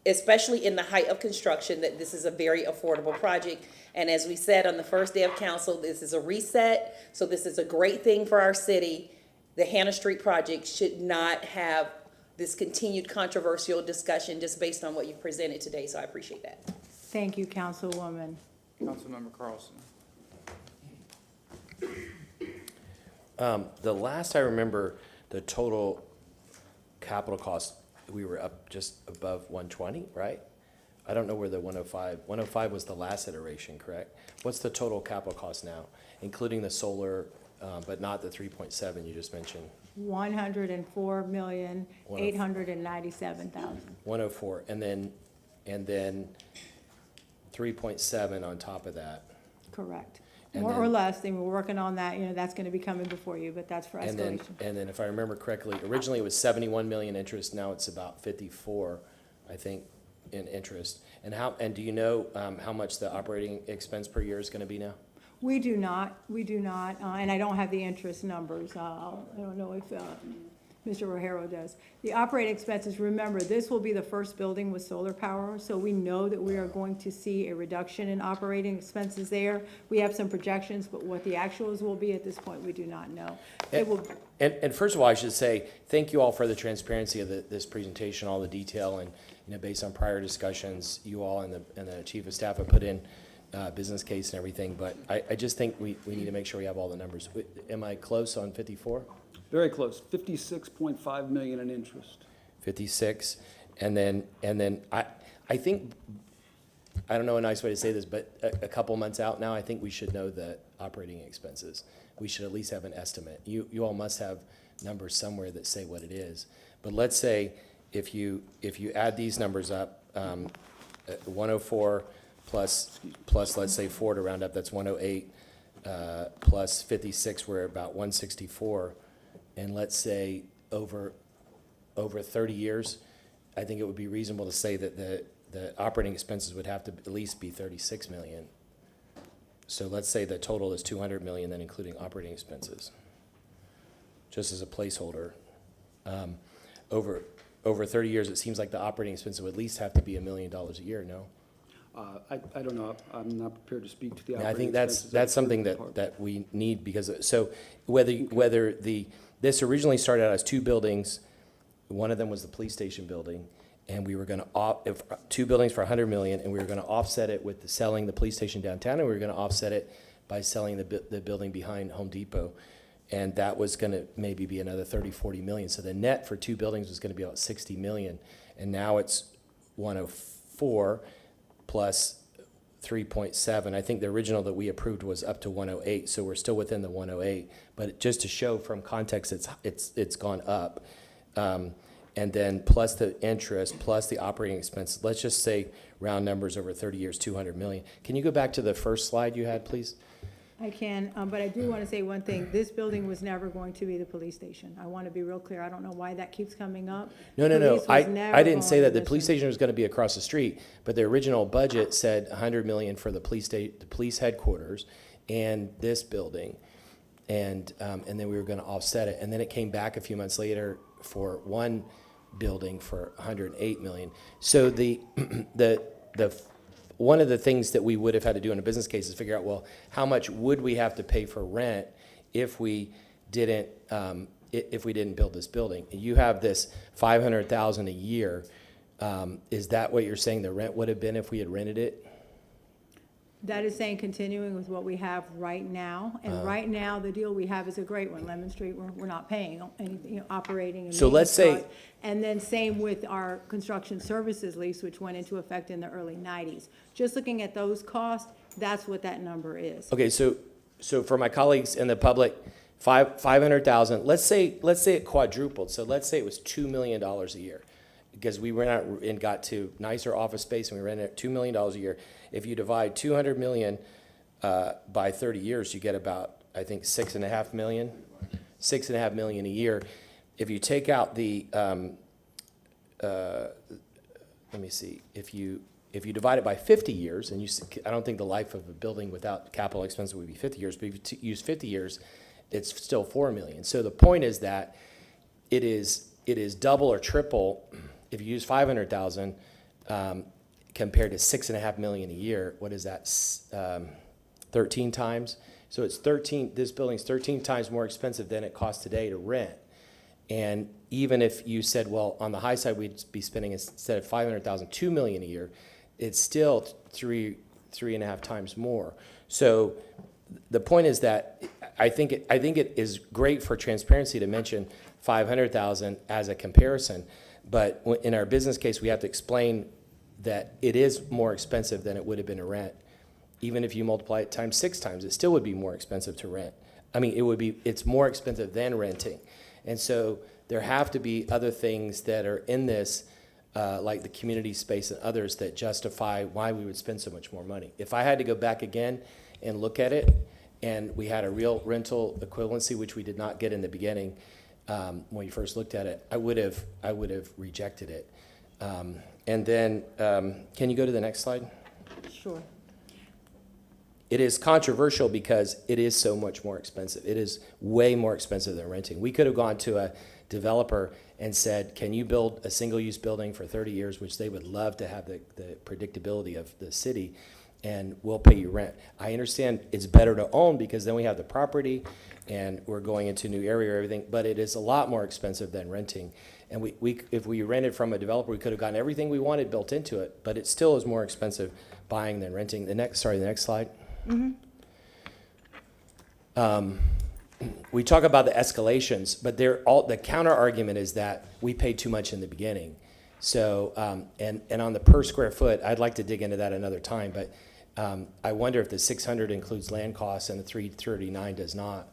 especially in the height of construction, that this is a very affordable project. And as we said on the first day of council, this is a reset, so this is a great thing for our city. The Hannah Street project should not have this continued controversial discussion just based on what you presented today, so I appreciate that.
Thank you, Councilwoman.
Councilmember Carlson.
The last I remember, the total capital cost, we were up just above 120, right? I don't know where the 105 was the last iteration, correct? What's the total capital cost now, including the solar, but not the 3.7 you just mentioned?
104,897,000.
104, and then 3.7 on top of that.
Correct.
And
More
then-
or less, and we're working on that, you know, that's gonna be coming before you, but that's for
And
escalation.
then if I remember correctly, originally it was 71 million interest, now it's about 54, I think, in interest. And do you know how much the operating expense per year is gonna be now?
We do not, and I don't have the interest numbers. I don't know if Mr. Rogero does. The operating expenses, remember, this will be the first building with solar power, so we know that we are going to see a reduction in operating expenses there. We have some projections, but what the actuals will be at this point, we do not know. It will,
And first of all, I should say, thank you all for the transparency of this presentation, all the detail, and, you know, based on prior discussions, you all and the chief of staff have put in business case and everything, but I just think we need to make sure we have all the numbers. Am I close on 54?
Very close, 56.5 million in interest.
56, and then I think, I don't know a nice way to say this, but a couple months out now, I think we should know the operating expenses. We should at least have an estimate. You all must have numbers somewhere that say what it is. But let's say if you add these numbers up, 104 plus let's say 4 to round up, that's 108, plus 56, we're about 164. And let's say over 30 years, I think it would be reasonable to say that the operating expenses would have to at least be 36 million. So let's say the total is 200 million, then including operating expenses, just as a placeholder. Over 30 years, it seems like the operating expenses would at least have to be $1 million a year, no?
I don't know, I'm not prepared to speak to the
Yeah,
operating
I think that's,
expenses.
that's something that we need, because, so whether this originally started out as two buildings, one of them was the police station building, and we were gonna two buildings for 100 million, and we were gonna offset it with selling the police station downtown, and we were gonna offset it by selling the building behind Home Depot. And that was gonna maybe be another 30, 40 million. So the net for two buildings was gonna be about 60 million. And now it's 104 plus 3.7. I think the original that we approved was up to 108, so we're still within the 108. But just to show from context, it's gone up. And then plus the interest, plus the operating expenses, let's just say round numbers over 30 years, 200 million. Can you go back to the first slide you had, please?
I can, but I do want to say one thing. This building was never going to be the police station. I want to be real clear. I don't know why that keeps coming up.
No.
Police was
I
never
didn't say
going
that
to
the police
this one.
station was going to be across the street, but the original budget said 100 million for the police headquarters and this building, and then we were going to offset it, and then it came back a few months later for one building for 108 million. So the one of the things that we would have had to do in a business case is figure out, well, how much would we have to pay for rent if we didn't build this building? You have this 500,000 a year. Is that what you're saying the rent would have been if we had rented it?
That is saying continuing with what we have right now. And right now, the deal we have is a great one. Lemon Street, we're not paying anything, operating and
So let's
maintenance
say-
costs. And then same with our construction services lease, which went into effect in the early 90s. Just looking at those costs, that's what that number is.
Okay, so for my colleagues in the public, 500,000. Let's say it quadrupled. So let's say it was $2 million a year, because we went out and got to nicer office space and we rented it $2 million a year. If you divide 200 million by 30 years, you get about, I think, 6.5 million. 6.5 million a year. If you take out the, let me see, if you divide it by 50 years, and I don't think the life of a building without capital expense would be 50 years, but if you use 50 years, it's still 4 million. So the point is that it is double or triple if you use 500,000 compared to 6.5 million a year. What is that? 13 times. So it's 13. This building's 13 times more expensive than it costs today to rent. And even if you said, well, on the high side, we'd be spending, instead of 500,000, 2 million a year, it's still 3.5 times more. So the point is that I think it is great for transparency to mention 500,000 as a comparison, but in our business case, we have to explain that it is more expensive than it would have been to rent. Even if you multiply it times 6 times, it still would be more expensive to rent. I mean, it's more expensive than renting. And so there have to be other things that are in this, like the community space and others, that justify why we would spend so much more money. If I had to go back again and look at it, and we had a real rental equivalency, which we did not get in the beginning when we first looked at it, I would have rejected it. And then, can you go to the next slide?
Sure.
It is controversial because it is so much more expensive. It is way more expensive than renting. We could have gone to a developer and said, can you build a single-use building for 30 years, which they would love to have the predictability of the city, and we'll pay you rent. I understand it's better to own because then we have the property and we're going into a new area or everything, but it is a lot more expensive than renting. And if we rented from a developer, we could have gotten everything we wanted built into it, but it still is more expensive buying than renting. The next slide. Mm-hmm. We talk about the escalations, but the counter argument is that we paid too much in the beginning. So, and on the per square foot, I'd like to dig into that another time, but I wonder if the 600 includes land costs and the 339 does not.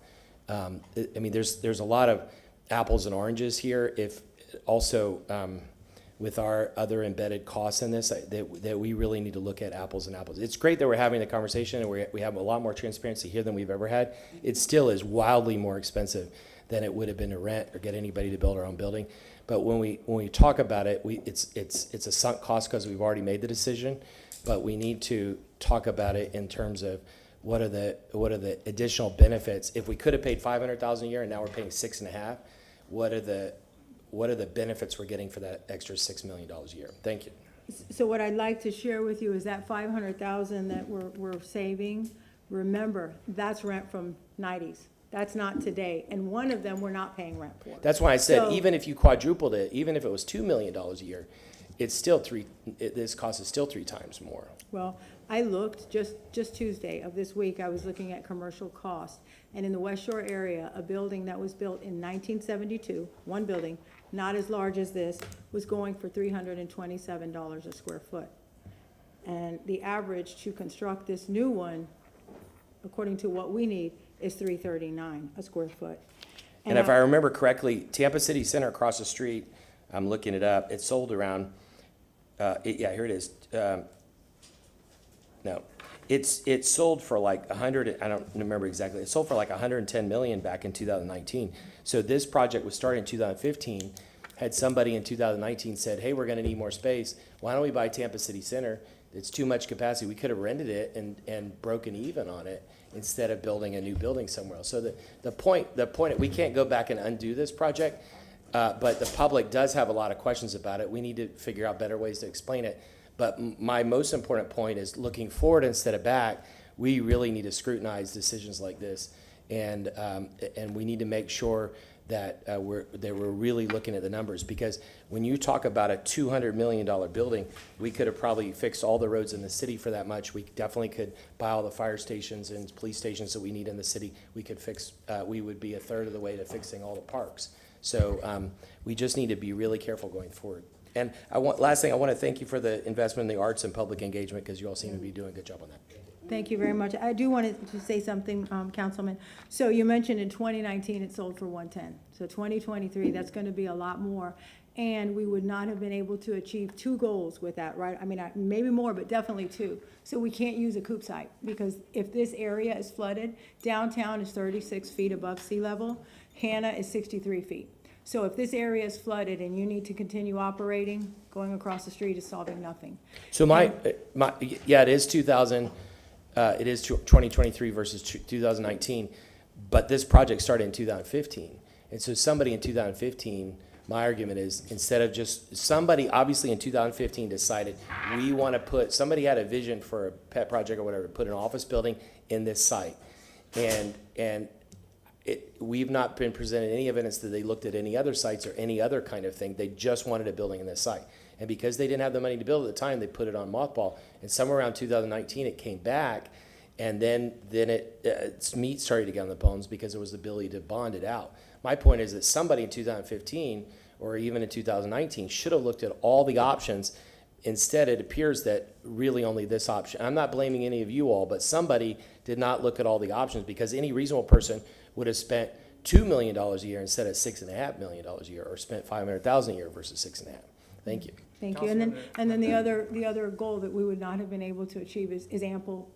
I mean, there's a lot of apples and oranges here. If also with our other embedded costs in this, that we really need to look at apples and apples. It's great that we're having the conversation and we have a lot more transparency here than we've ever had. It still is wildly more expensive than it would have been to rent or get anybody to build our own building. But when we talk about it, it's a sunk cost because we've already made the decision. But we need to talk about it in terms of what are the additional benefits. If we could have paid $500,000 a year and now we're paying 6.5, what are the benefits we're getting for that extra $6 million a year? Thank you.
So what I'd like to share with you is that 500,000 that we're saving, remember, that's rent from nineties. That's not today, and one of them we're not paying rent for.
That's why I said,
So-
even if you quadrupled it, even if it was $2 million a year, it's still this cost is still 3 times more.
Well, I looked, just Tuesday of this week, I was looking at commercial cost. And in the West Shore area, a building that was built in 1972, one building, not as large as this, was going for $327 a square foot. And the average to construct this new one, according to what we need, is $339 a square foot.
And if I remember correctly, Tampa City Center across the street, I'm looking it up, it sold around, here it is. No, it sold for like 100, I don't remember exactly, it sold for like 110 million back in 2019. So this project was started in 2015. Had somebody in 2019 said, hey, we're gonna need more space, why don't we buy Tampa City Center? It's too much capacity, we could have rented it and broken even on it instead of building a new building somewhere else. So the point, we can't go back and undo this project, but the public does have a lot of questions about it. We need to figure out better ways to explain it. But my most important point is looking forward instead of back. We really need to scrutinize decisions like this, and we need to make sure that we're really looking at the numbers. Because when you talk about a $200 million building, we could have probably fixed all the roads in the city for that much. We definitely could buy all the fire stations and police stations that we need in the city. We could fix. We would be a third of the way to fixing all the parks. So we just need to be really careful going forward. And last thing, I want to thank you for the investment in the arts and public engagement, because you all seem to be doing a good job on that.
Thank you very much. I do want to say something, Councilman. So you mentioned in 2019 it sold for 110. So 2023, that's going to be a lot more. And we would not have been able to achieve 2 goals with that, right? I mean, maybe more, but definitely 2. So we can't use a coop site, because if this area is flooded, downtown is 36 feet above sea level, Hannah is 63 feet. So if this area is flooded and you need to continue operating, going across the street is solving nothing.
So it is 2023 versus 2019, but this project started in 2015. And so somebody in 2015, my argument is, instead of just, somebody obviously in 2015 decided somebody had a vision for a pet project or whatever, to put an office building in this site. And we've not been presented any evidence that they looked at any other sites or any other kind of thing. They just wanted a building in this site. And because they didn't have the money to build at the time, they put it on mothball. And somewhere around 2019, it came back. And then its meat started to get on the bones, because there was the ability to bond it out. My point is that somebody in 2015 or even in 2019 should have looked at all the options. Instead, it appears that really only this option. I'm not blaming any of you all, but somebody did not look at all the options, because any reasonable person would have spent $2 million a year instead of $6.5 million a year, or spent $500,000 a year versus 6.5. Thank you.
Thank you. And then the other goal that we would not have been able to achieve is ample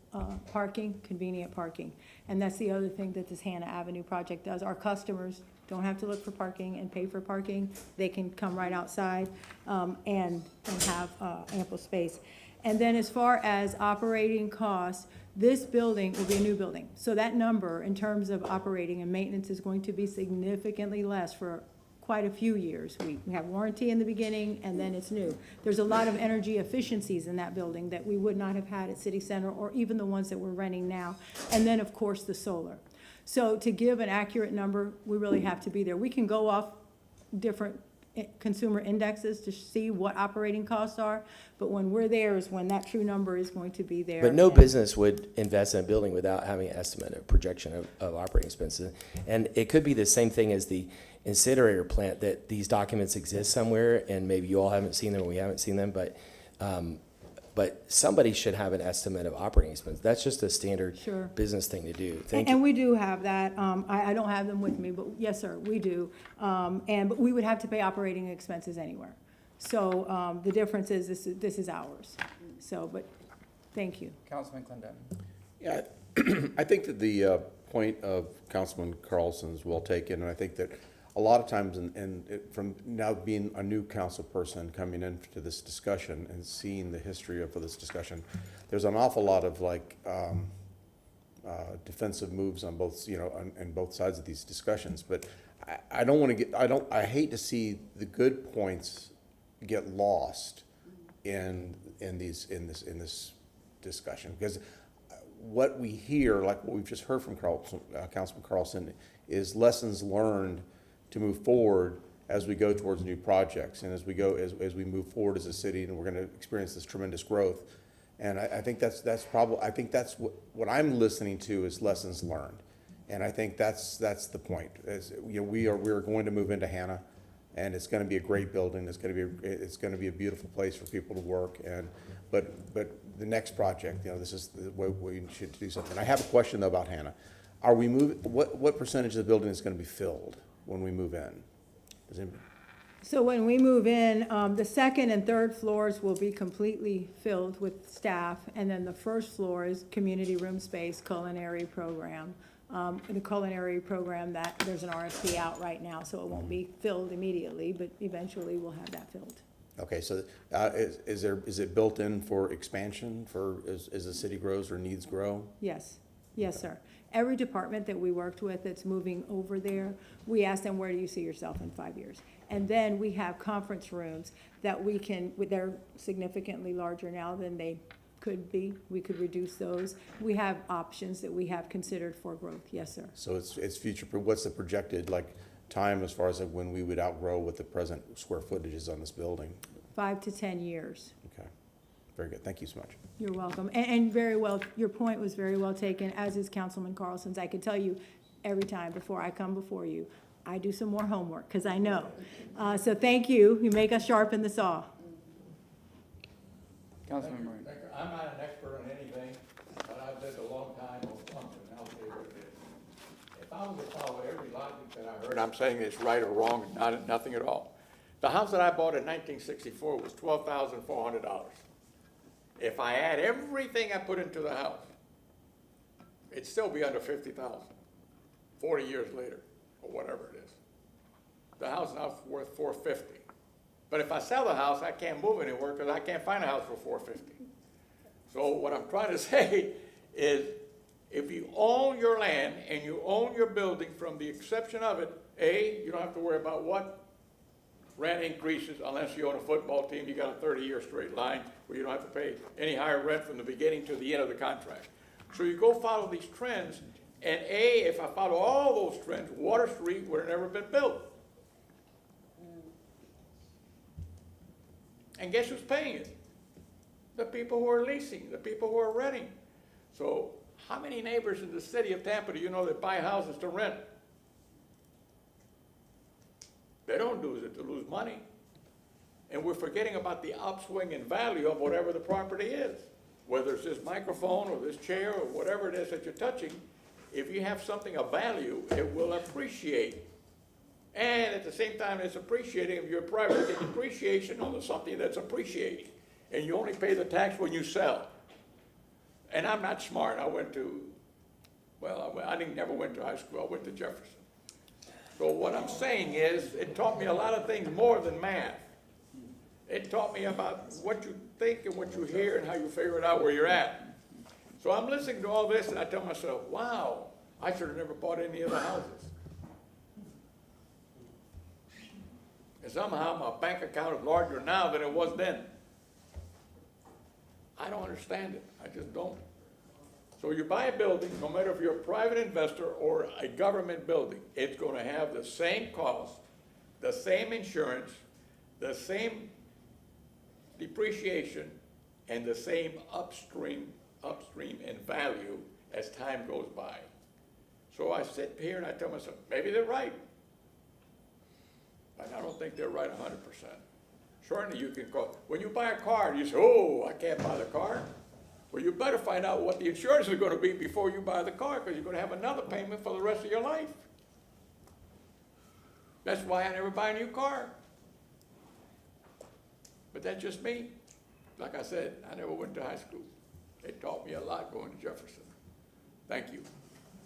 parking, convenient parking. And that's the other thing that this Hannah Avenue project does. Our customers don't have to look for parking and pay for parking. They can come right outside and have ample space. And then as far as operating costs, this building will be a new building. So that number in terms of operating and maintenance is going to be significantly less for quite a few years. We have warranty in the beginning, and then it's new. There's a lot of energy efficiencies in that building that we would not have had at City Center, or even the ones that we're renting now. And then, of course, the solar. So to give an accurate number, we really have to be there. We can go off different consumer indexes to see what operating costs are, but when we're there is when that true number is going to be there.
But no business would invest in a building without having an estimate, a projection of operating expenses. And it could be the same thing as the incinerator plant, that these documents exist somewhere, and maybe you all haven't seen them, or we haven't seen them, but somebody should have an estimate of operating expenses. That's just a standard
Sure.
business thing to do. Thank you.
And we do have that. I don't have them with me, but yes, sir, we do. But we would have to pay operating expenses anywhere. So the difference is this is ours. So, but thank you.
Councilman Clendon.
Yeah, I think that the point of Councilman Carlson is well taken, and I think that a lot of times, from now being a new council person coming into this discussion and seeing the history of this discussion, there's an awful lot of defensive moves on both, on both sides of these discussions. But I don't want to I hate to see the good points get lost in this discussion, because what we hear, like what we've just heard from Councilman Carlson, is lessons learned to move forward as we go towards new projects and as we move forward as a city, and we're going to experience this tremendous growth. And I think that's what I'm listening to is lessons learned, and I think that's the point. As you know, we're going to move into Hannah, and it's going to be a great building. It's going to be a beautiful place for people to work. But the next project, you know, this is the way we should do something. I have a question though about Hannah. Are we moving? What percentage of the building is going to be filled when we move in? Does anybody?
So when we move in, the second and third floors will be completely filled with staff, and then the first floor is community room space, culinary program. The culinary program, that there's an RFP out right now, so it won't be filled immediately, but eventually we'll have that filled.
Okay, so is it built in for expansion as the city grows or needs grow?
Yes, yes, sir. Every department that we worked with that's moving over there, we ask them, where do you see yourself in 5 years? And then we have conference rooms that they're significantly larger now than they could be. We could reduce those. We have options that we have considered for growth. Yes, sir.
So it's future. What's the projected time as far as when we would outgrow what the present square footage is on this building?
5 to 10 years.
Okay, very good. Thank you so much.
You're welcome. And very well, your point was very well taken, as is Councilman Carlson's. I can tell you every time before I come before you, I do some more homework because I know. So thank you. You make us sharpen the saw.
Councilman Moran.
I'm not an expert on anything, but I've lived a long time on something, and I'll tell you what it is. If I was to follow every logic that I heard, I'm saying it's right or wrong, nothing at all. The house that I bought in 1964 was $12,400. If I add everything I put into the house, it'd still be under $50,000, 40 years later, or whatever it is. The house is now worth $450. But if I sell the house, I can't move anywhere because I can't find a house for $450. So what I'm trying to say is, if you own your land and you own your building, from the exception of it, you don't have to worry about what rent increases unless you own a football team. You got a 30-year straight line where you don't have to pay any higher rent from the beginning to the end of the contract. So you go follow these trends, and if I follow all those trends, Water Street would have never been built. And guess who's paying it? The people who are leasing, the people who are renting. So how many neighbors in the city of Tampa do you know that buy houses to rent? They don't do it to lose money. And we're forgetting about the upswing in value of whatever the property is. Whether it's this microphone or this chair or whatever it is that you're touching, if you have something of value, it will appreciate. And at the same time it's appreciating, if you're private, the depreciation on something that's appreciating. And you only pay the tax when you sell. And I'm not smart. I never went to high school. I went to Jefferson. So what I'm saying is, it taught me a lot of things more than math. It taught me about what you think and what you hear and how you figure it out where you're at. So I'm listening to all this and I tell myself, wow, I should have never bought any of the houses. And somehow my bank account is larger now than it was then. I don't understand it. I just don't. So you buy a building, no matter if you're a private investor or a government building, it's going to have the same cost, the same insurance, the same depreciation, and the same upstream in value as time goes by. So I sit here and I tell myself, maybe they're right. But I don't think they're right 100%. Certainly you can call, when you buy a car, you say, oh, I can't buy the car. Well, you better find out what the insurance is going to be before you buy the car, because you're going to have another payment for the rest of your life. That's why I never buy a new car. But that's just me. Like I said, I never went to high school. It taught me a lot going to Jefferson. Thank you.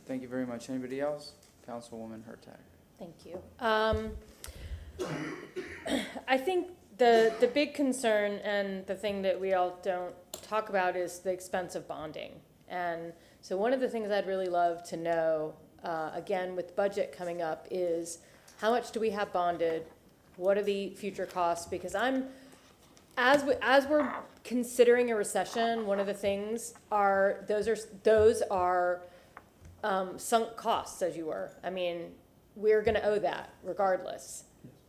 Thank you very much. Anybody else? Councilwoman Hurtak.
Thank you. I think the big concern and the thing that we all don't talk about is the expense of bonding. And so one of the things I'd really love to know, again, with budget coming up, is how much do we have bonded? What are the future costs? Because I'm as we're considering a recession, one of the things those are sunk costs, as you were. I mean, we're going to owe that regardless.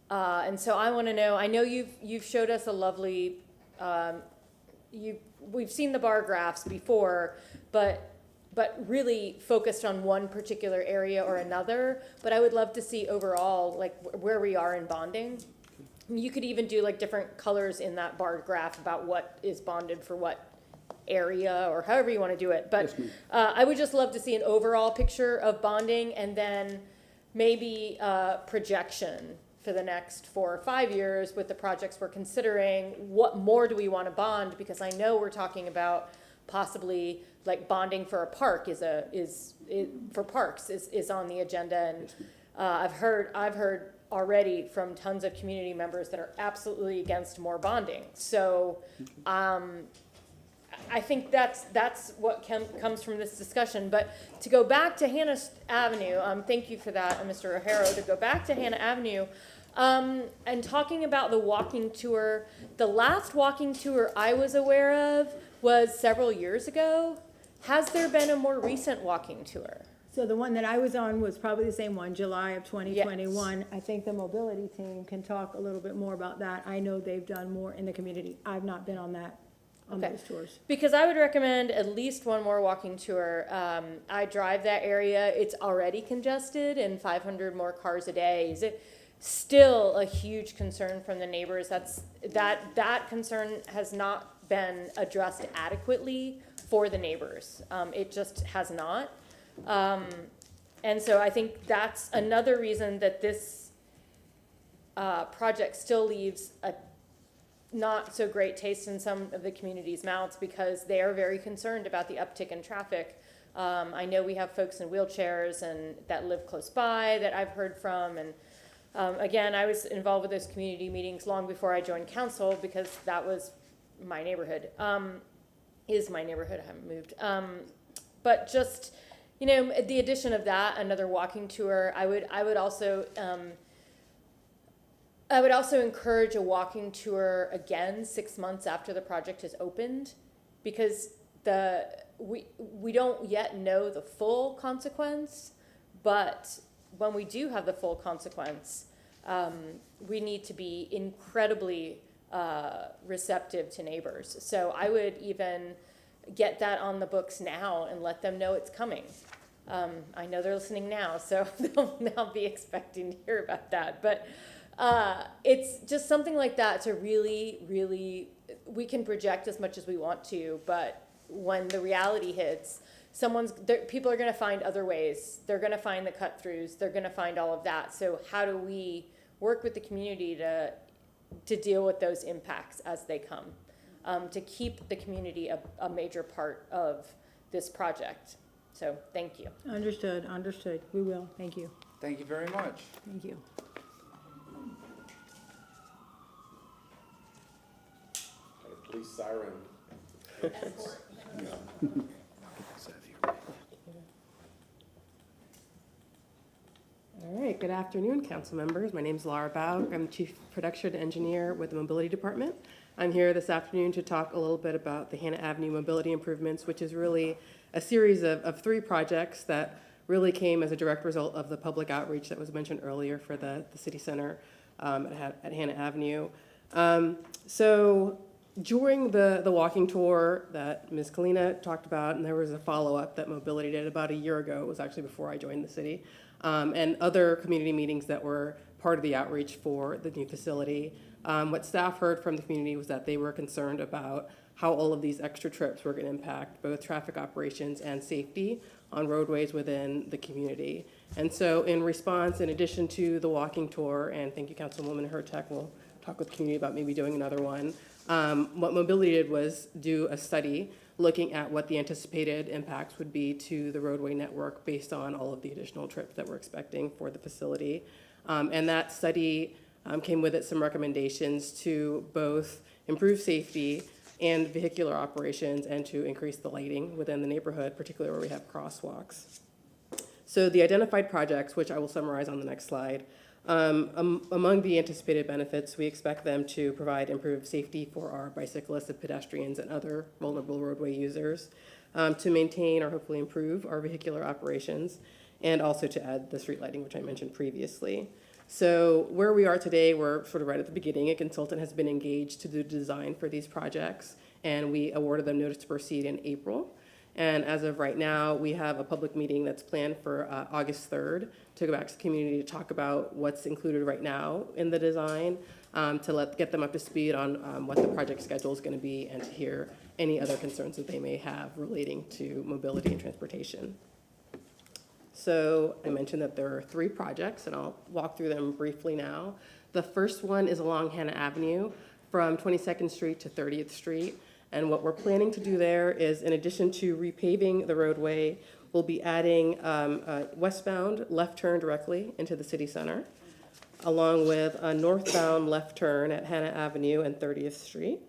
And so I want to know. I know you've showed us a lovely. We've seen the bar graphs before, but really focused on one particular area or another. But I would love to see overall, like where we are in bonding. You could even do like different colors in that bar graph about what is bonded for what area or however you want to do it. But I would just love to see an overall picture of bonding and then maybe projection for the next 4 or 5 years with the projects we're considering. What more do we want to bond? Because I know we're talking about possibly like bonding for a park is on the agenda. And I've heard already from tons of community members that are absolutely against more bonding. So I think that's what comes from this discussion. But to go back to Hannah Avenue, thank you for that, Mr. O'Hara. To go back to Hannah Avenue, and talking about the walking tour, the last walking tour I was aware of was several years ago. Has there been a more recent walking tour?
So the one that I was on was probably the same one, July of 2021.
Yes.
I think the mobility team can talk a little bit more about that. I know they've done more in the community. I've not been on that, on
Okay.
those tours.
Because I would recommend at least one more walking tour. I drive that area. It's already congested and 500 more cars a day. Is it still a huge concern from the neighbors? That concern has not been addressed adequately for the neighbors. It just has not. And so I think that's another reason that this project still leaves a not so great taste in some of the community's mouths because they are very concerned about the uptick in traffic. I know we have folks in wheelchairs and that live close by that I've heard from. And again, I was involved with those community meetings long before I joined council because that was my neighborhood, is my neighborhood. I haven't moved. But just, you know, the addition of that, another walking tour, I would also encourage a walking tour again 6 months after the project is opened, because we don't yet know the full consequence, but when we do have the full consequence, we need to be incredibly receptive to neighbors. So I would even get that on the books now and let them know it's coming. I know they're listening now, so they'll now be expecting to hear about that. But it's just something like that to really, really, we can project as much as we want to, but when the reality hits, people are going to find other ways. They're going to find the cut throughs. They're going to find all of that. So how do we work with the community to deal with those impacts as they come, to keep the community a major part of this project? So thank you.
Understood, understood. We will. Thank you.
Thank you very much.
Thank you.
Police siren.
All right, good afternoon, council members. My name is Laura Baug. I'm Chief Production Engineer with the Mobility Department. I'm here this afternoon to talk a little bit about the Hannah Avenue mobility improvements, which is really a series of 3 projects that really came as a direct result of the public outreach that was mentioned earlier for the city center at Hannah Avenue. So during the walking tour that Ms. Kalina talked about, and there was a follow-up that Mobility did about a year ago, it was actually before I joined the city, and other community meetings that were part of the outreach for the new facility. What staff heard from the community was that they were concerned about how all of these extra trips were going to impact both traffic operations and safety on roadways within the community. And so in response, in addition to the walking tour, and thank you, Councilwoman Hurtak, we'll talk with the community about maybe doing another one, what Mobility did was do a study looking at what the anticipated impacts would be to the roadway network based on all of the additional trips that we're expecting for the facility. And that study came with it some recommendations to both improve safety and vehicular operations and to increase the lighting within the neighborhood, particularly where we have crosswalks. So the identified projects, which I will summarize on the next slide, Among the anticipated benefits, we expect them to provide improved safety for our bicyclists and pedestrians and other vulnerable roadway users, to maintain or hopefully improve our vehicular operations, and also to add the street lighting, which I mentioned previously. So where we are today, we're sort of right at the beginning. A consultant has been engaged to do design for these projects, and we awarded them notice to proceed in April. And as of right now, we have a public meeting that's planned for August 3rd to go back to the community to talk about what's included right now in the design, to get them up to speed on what the project schedule is going to be, and to hear any other concerns that they may have relating to mobility and transportation. So I mentioned that there are 3 projects, and I'll walk through them briefly now. The first one is along Hannah Avenue from 22nd Street to 30th Street. And what we're planning to do there is, in addition to repaving the roadway, we'll be adding a westbound left turn directly into the city center, along with a northbound left turn at Hannah Avenue and 30th Street.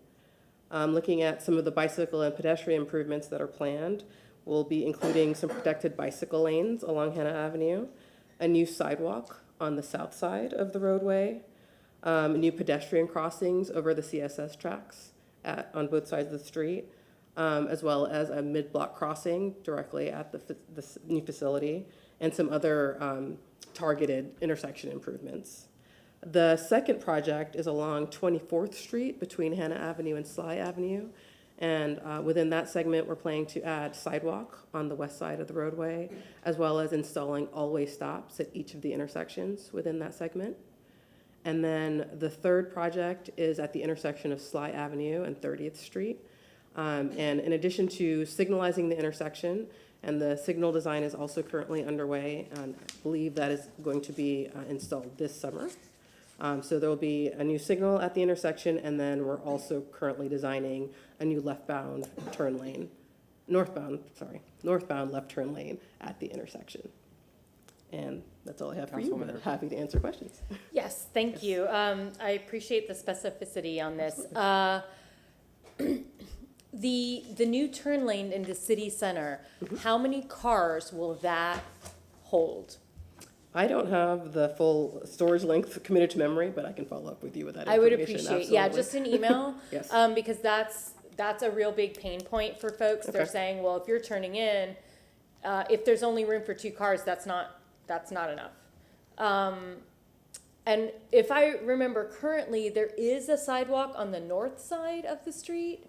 Looking at some of the bicycle and pedestrian improvements that are planned, we'll be including some protected bicycle lanes along Hannah Avenue, a new sidewalk on the south side of the roadway, new pedestrian crossings over the CSS tracks on both sides of the street, as well as a mid-block crossing directly at the new facility, and some other targeted intersection improvements. The second project is along 24th Street between Hannah Avenue and Sly Avenue. And within that segment, we're planning to add sidewalk on the west side of the roadway, as well as installing all-way stops at each of the intersections within that segment. And then the third project is at the intersection of Sly Avenue and 30th Street. And in addition to signalizing the intersection, and the signal design is also currently underway, and I believe that is going to be installed this summer. So there will be a new signal at the intersection, and then we're also currently designing a new northbound left turn lane at the intersection. And that's all I have for you, but happy to answer questions.
Yes, thank you. I appreciate the specificity on this. The new turn lane in the city center, how many cars will that hold?
I don't have the full storage length committed to memory, but I can follow up with you with that
I would
information.
appreciate, yeah, just an email.
Yes.
Because that's a real big pain point for folks. They're
Okay.
saying, well, if you're turning in, if there's only room for 2 cars, that's not enough. And if I remember currently, there is a sidewalk on the north side of the street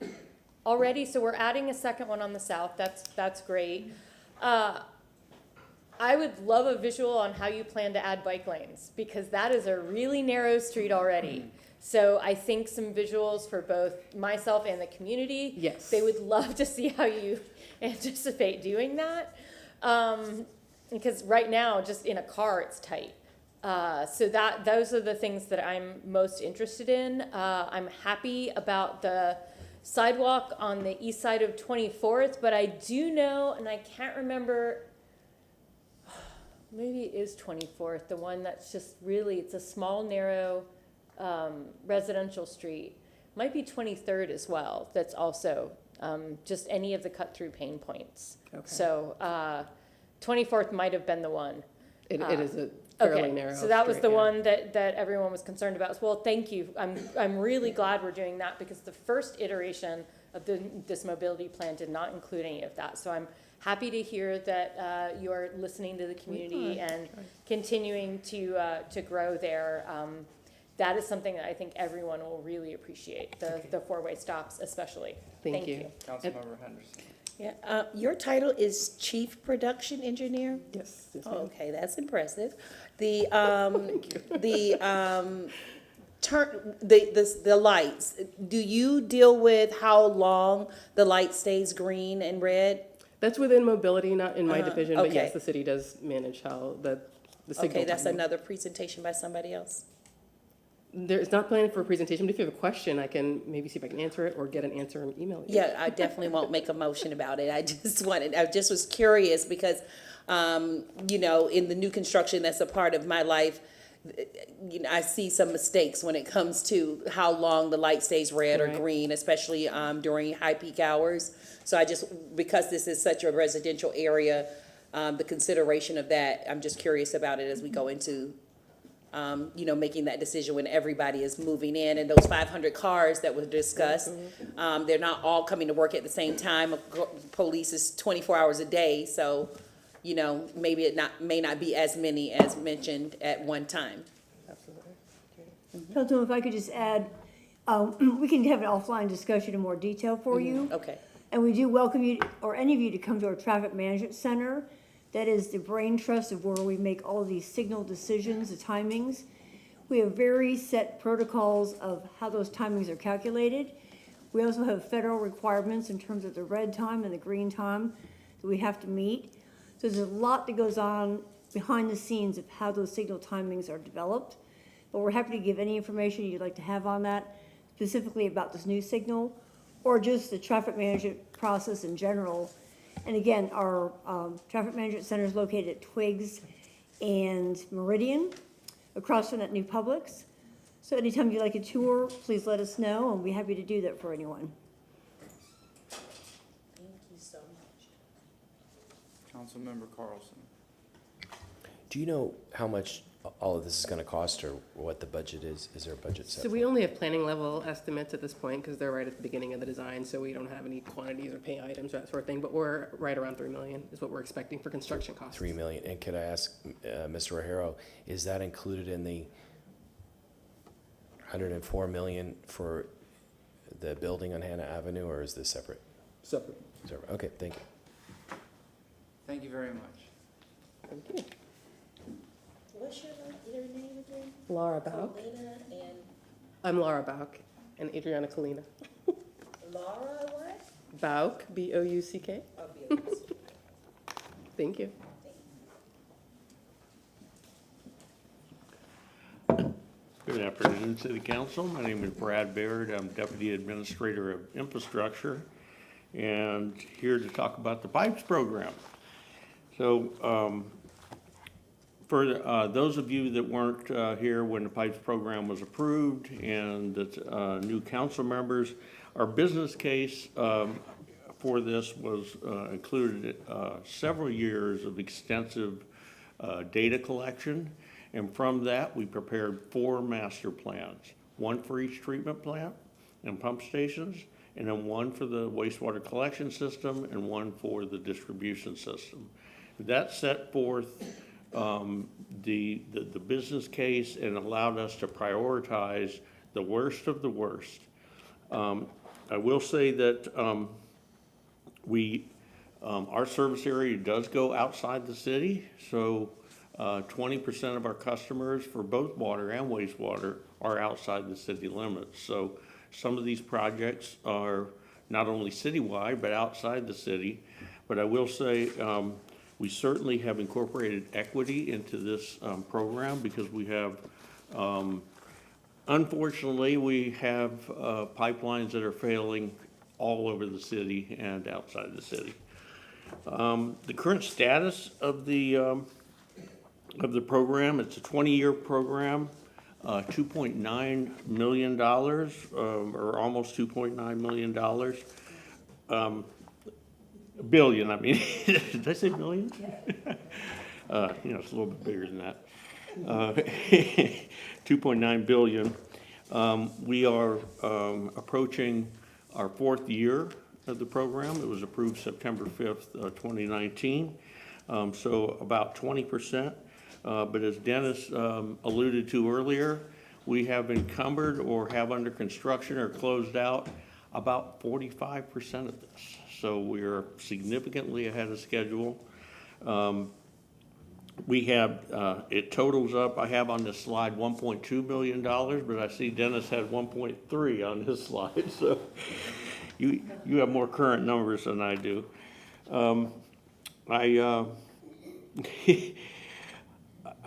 already, so we're adding a second one on the south. That's great. I would love a visual on how you plan to add bike lanes, because that is a really narrow street already. So I think some visuals for both myself and the community.
Yes.
They would love to see how you anticipate doing that. Because right now, just in a car, it's tight. So those are the things that I'm most interested in. I'm happy about the sidewalk on the east side of 24th, but I do know, and I can't remember, maybe it is 24th, the one that's just really, it's a small, narrow residential street. Might be 23rd as well. That's also just any of the cut-through pain points.
Okay.
So 24th might have been the one.
It is a fairly narrow
So that was
street,
the
yeah.
one that everyone was concerned about. Well, thank you. I'm really glad we're doing that, because the first iteration of this mobility plan did not include any of that. So I'm happy to hear that you are listening to the community and continuing to grow there. That is something that I think everyone will really appreciate, the 4-way stops especially.
Thank you.
Councilmember Henderson.
Yeah, your title is Chief Production Engineer?
Yes. Yes,
Oh,
ma'am.
okay, that's impressive. The lights, do you deal with how long the light stays green and red?
That's within mobility, not in my division, but yes,
okay.
the city does manage how the signal.
Okay, that's
timing.
another presentation by somebody else.
It's not planned for a presentation, but if you have a question, I can maybe see if I can answer it or get an answer and email it.
Yeah, I definitely won't make a motion about it. I just was curious because, you know, in the new construction that's a part of my life, you know, I see some mistakes when it comes to how long the light stays red or
Right.
green, especially during high peak hours. So because this is such a residential area, the consideration of that, I'm just curious about it as we go into you know, making that decision when everybody is moving in. And those 500 cars that were discussed, they're not all coming to work at the same time. Police is 24 hours a day, so, you know, maybe may not be as many as mentioned at one time.
Councilwoman, if I could just add, we can have an offline discussion in more detail for you.
Okay.
And we do welcome you, or any of you, to come to our traffic management center. That is the brain trust of where we make all of these signal decisions, the timings. We have very set protocols of how those timings are calculated. We also have federal requirements in terms of the red time and the green time that we have to meet. So there's a lot that goes on behind the scenes of how those signal timings are developed. But we're happy to give any information you'd like to have on that, specifically about this new signal, or just the traffic management process in general. And again, our traffic management center is located at Twiggs and Meridian, across from that new Publix. So anytime you'd like a tour, please let us know, and we'll be happy to do that for anyone.
Thank you so much.
Councilmember Carlson.
Do you know how much all of this is going to cost, or what the budget is? Is there a budget set?
So we only have planning level estimates at this point because they're right at the beginning of the design, so we don't have any quantities or pay items or that sort of thing, but we're right around 3 million is what we're expecting for construction costs.
3 million. And could I ask, Mr. O'Hara, is that included in the 104 million for the building on Hannah Avenue, or is this separate?
Separate.
Separate. Okay, thank you.
Thank you very much.
Thank you.
What's your name again?
Laura Bauk.
Kalina and
I'm Laura Bauk and Adriana Kalina.
Laura what?
Bauk, B-O-U-C-K.
Oh, beautiful.
Thank you.
Good afternoon, City Council. My name is Brad Baird. I'm Deputy Administrator of Infrastructure and here to talk about the PIPES program. So for those of you that weren't here when the PIPES program was approved and that new council members, our business case for this was included several years of extensive data collection. And from that, we prepared 4 master plans, one for each treatment plant and pump stations, and then one for the wastewater collection system and one for the distribution system. That set forth the business case and allowed us to prioritize the worst of the worst. I will say that our service area does go outside the city, so 20% of our customers for both water and wastewater are outside the city limits. So some of these projects are not only citywide, but outside the city. But I will say, we certainly have incorporated equity into this program because we have, unfortunately, we have pipelines that are failing all over the city and outside the city. The current status of the program, it's a 20-year program, $2.9 million, or almost $2.9 million. Billion, I mean, did I say million? It's a little bit bigger than that. 2.9 billion. We are approaching our 4th year of the program. It was approved September 5th, 2019. So about 20%. But as Dennis alluded to earlier, we have encumbered or have under construction or closed out about 45% of this. So we are significantly ahead of schedule. We have, it totals up, I have on this slide $1.2 million, but I see Dennis had 1.3 on his slide. So you have more current numbers than I do.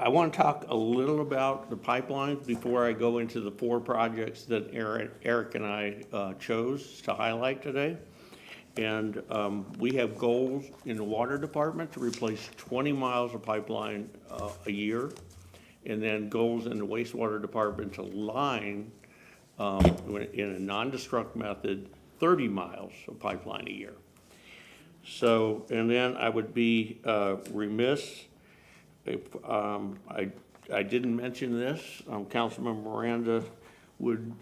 I want to talk a little about the pipelines before I go into the 4 projects that Eric and I chose to highlight today. And we have goals in the water department to replace 20 miles of pipeline a year. And then goals in the wastewater department to line, in a non-destruct method, 30 miles of pipeline a year. So, and then I would be remiss if I I didn't mention this, Councilmember Miranda would,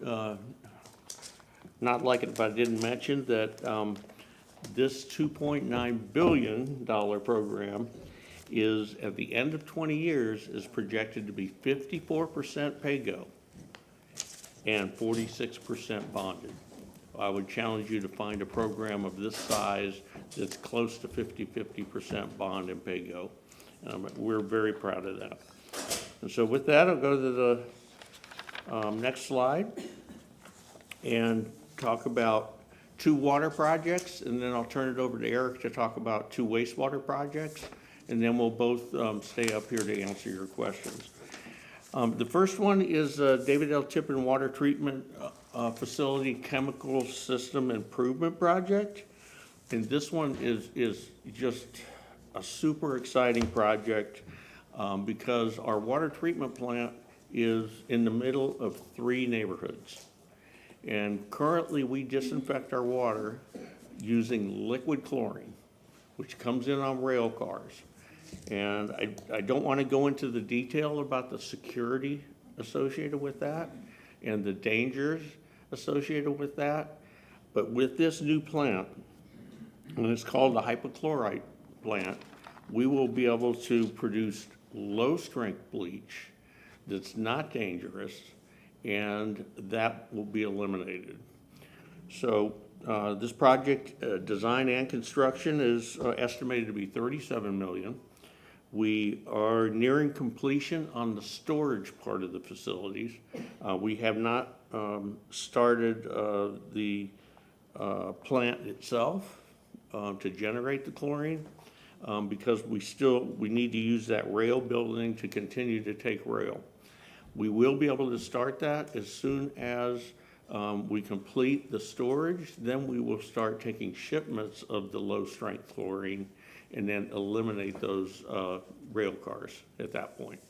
not like it if I didn't mention that, this $2.9 billion program is, at the end of 20 years, is projected to be 54% pay-go and 46% bonded. I would challenge you to find a program of this size that's close to 50% bond and pay-go. We're very proud of that. And so with that, I'll go to the next slide and talk about 2 water projects, and then I'll turn it over to Eric to talk about 2 wastewater projects, and then we'll both stay up here to answer your questions. The first one is David L. Tippin Water Treatment Facility Chemical System Improvement Project. And this one is just a super exciting project because our water treatment plant is in the middle of 3 neighborhoods. And currently we disinfect our water using liquid chlorine, which comes in on rail cars. And I don't want to go into the detail about the security associated with that and the dangers associated with that. But with this new plant, and it's called the hypochlorite plant, we will be able to produce low-strength bleach that's not dangerous, and that will be eliminated. So this project, design and construction, is estimated to be $37 million. We are nearing completion on the storage part of the facilities. We have not started the plant itself to generate the chlorine because we need to use that rail building to continue to take rail. We will be able to start that as soon as we complete the storage. Then we will start taking shipments of the low-strength chlorine and then eliminate those rail cars at that point.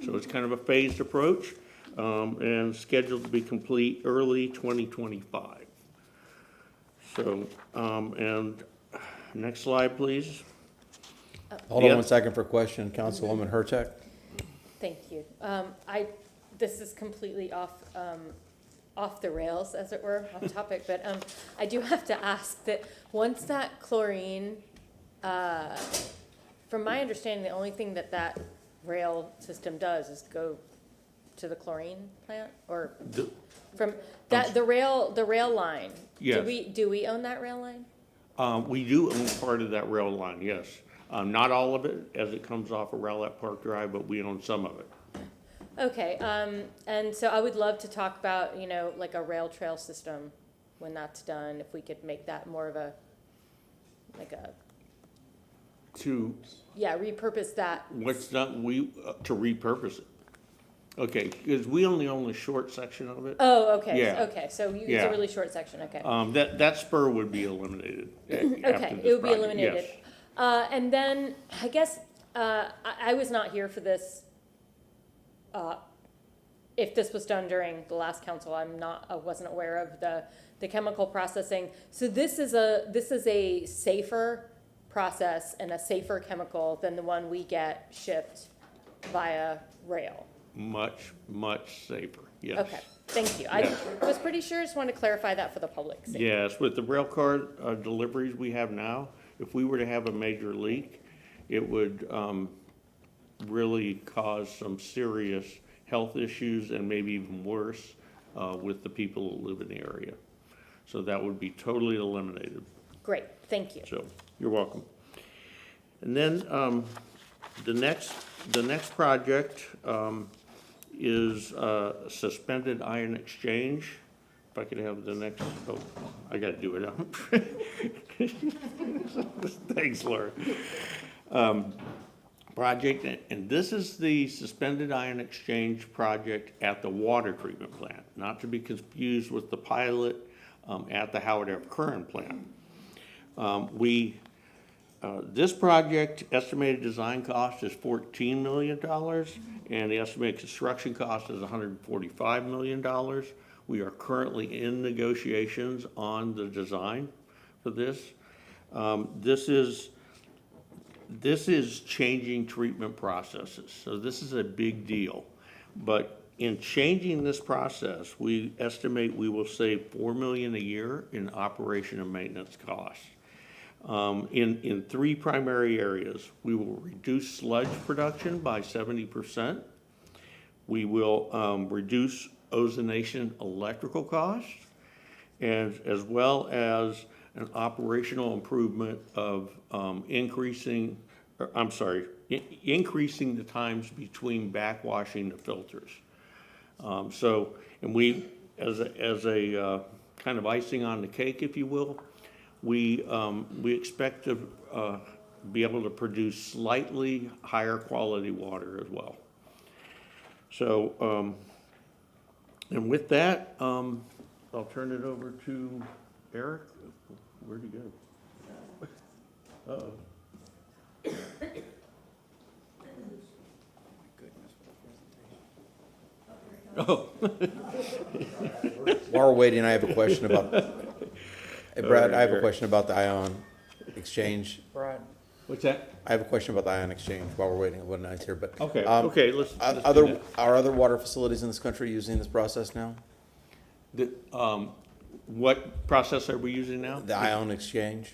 So it's kind of a phased approach and scheduled to be complete early 2025. So, and next slide, please.
Hold on 1 second for a question, Councilwoman Hurtak.
Thank you. This is completely off the rails, as it were, off topic, but I do have to ask that once that chlorine, from my understanding, the only thing that rail system does is go to the chlorine plant, or from that the rail line.
Yes.
Do we own that rail line?
We do own part of that rail line, yes. Not all of it as it comes off of Rowlett Park Drive, but we own some of it.
Okay, and so I would love to talk about, like a rail trail system when that's done, if we could make that more of repurpose that.
What's done, to repurpose it. Okay, because we only own the short section of it.
Oh, okay,
Yeah.
okay, so you use
Yeah.
a really short section, okay.
That spur would be eliminated.
Okay, it would be eliminated. And then, I guess, I was not here for this. If this was done during the last council, I wasn't aware of the chemical processing. So this is a safer process and a safer chemical than the one we get shipped via rail.
Much, much safer, yes.
Okay, thank you.
Yeah.
I was pretty sure, just wanted to clarify that for the public's sake.
Yes, with the rail car deliveries we have now, if we were to have a major leak, it would really cause some serious health issues and maybe even worse with the people that live in the area. So that would be totally eliminated.
Great, thank you.
So, you're welcome. And then the next project is suspended ion exchange. If I could have the next, I gotta do it. Thanks, Laura. Project, and this is the suspended ion exchange project at the water treatment plant, not to be confused with the pilot at the Howard F. Curran plant. This project, estimated design cost is $14 million, and the estimated construction cost is $145 million. We are currently in negotiations on the design for this. this is changing treatment processes, so this is a big deal. But in changing this process, we estimate we will save $4 million a year in operation and maintenance costs. In three primary areas, we will reduce sludge production by 70%. We will reduce ozonation electrical costs, and as well as an operational improvement of increasing the times between backwashing the filters. And we, as a kind of icing on the cake, if you will, we expect to be able to produce slightly higher quality water as well. So, and with that, I'll turn it over to Eric. Where'd he go? Uh-oh. Oh.
While we're waiting, I have a question about, hey Brad, I have a question about the ion exchange.
Brad.
What's that?
I have a question about the ion exchange while we're waiting. What night's here, but
Okay, let's do that.
are other water facilities in this country using this process now?
What process are we using now?
The ion exchange?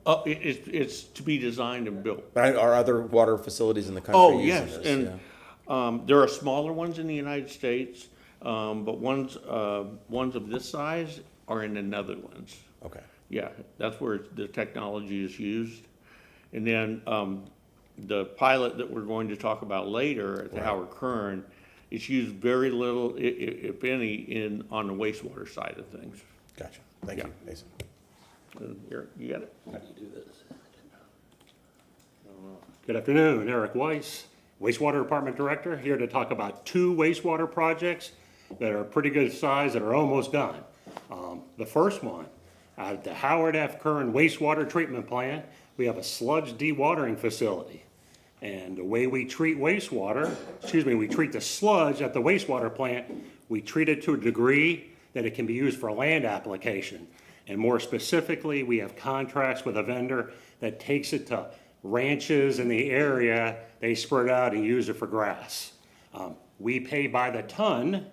Oh, it's to be designed and built.
But are other water facilities in the country
Oh,
using
yes,
this?
and
Yeah.
there are smaller ones in the United States, but ones of this size are in the Netherlands.
Okay.
Yeah, that's where the technology is used. And then the pilot that we're going to talk about later at the Howard Kern, it's used very little, if any, on the wastewater side of things.
Gotcha. Thank you, Mason.
Here, you got it? How do you do this?
Good afternoon, Eric Weiss, Wastewater Department Director, here to talk about two wastewater projects that are pretty good size that are almost done. The first one, at the Howard F. Kern Wastewater Treatment Plant, we have a sludge dewatering facility. And the way we treat wastewater, we treat the sludge at the wastewater plant, we treat it to a degree that it can be used for land application. And more specifically, we have contracts with a vendor that takes it to ranches in the area, they spread out and use it for grass. We pay by the ton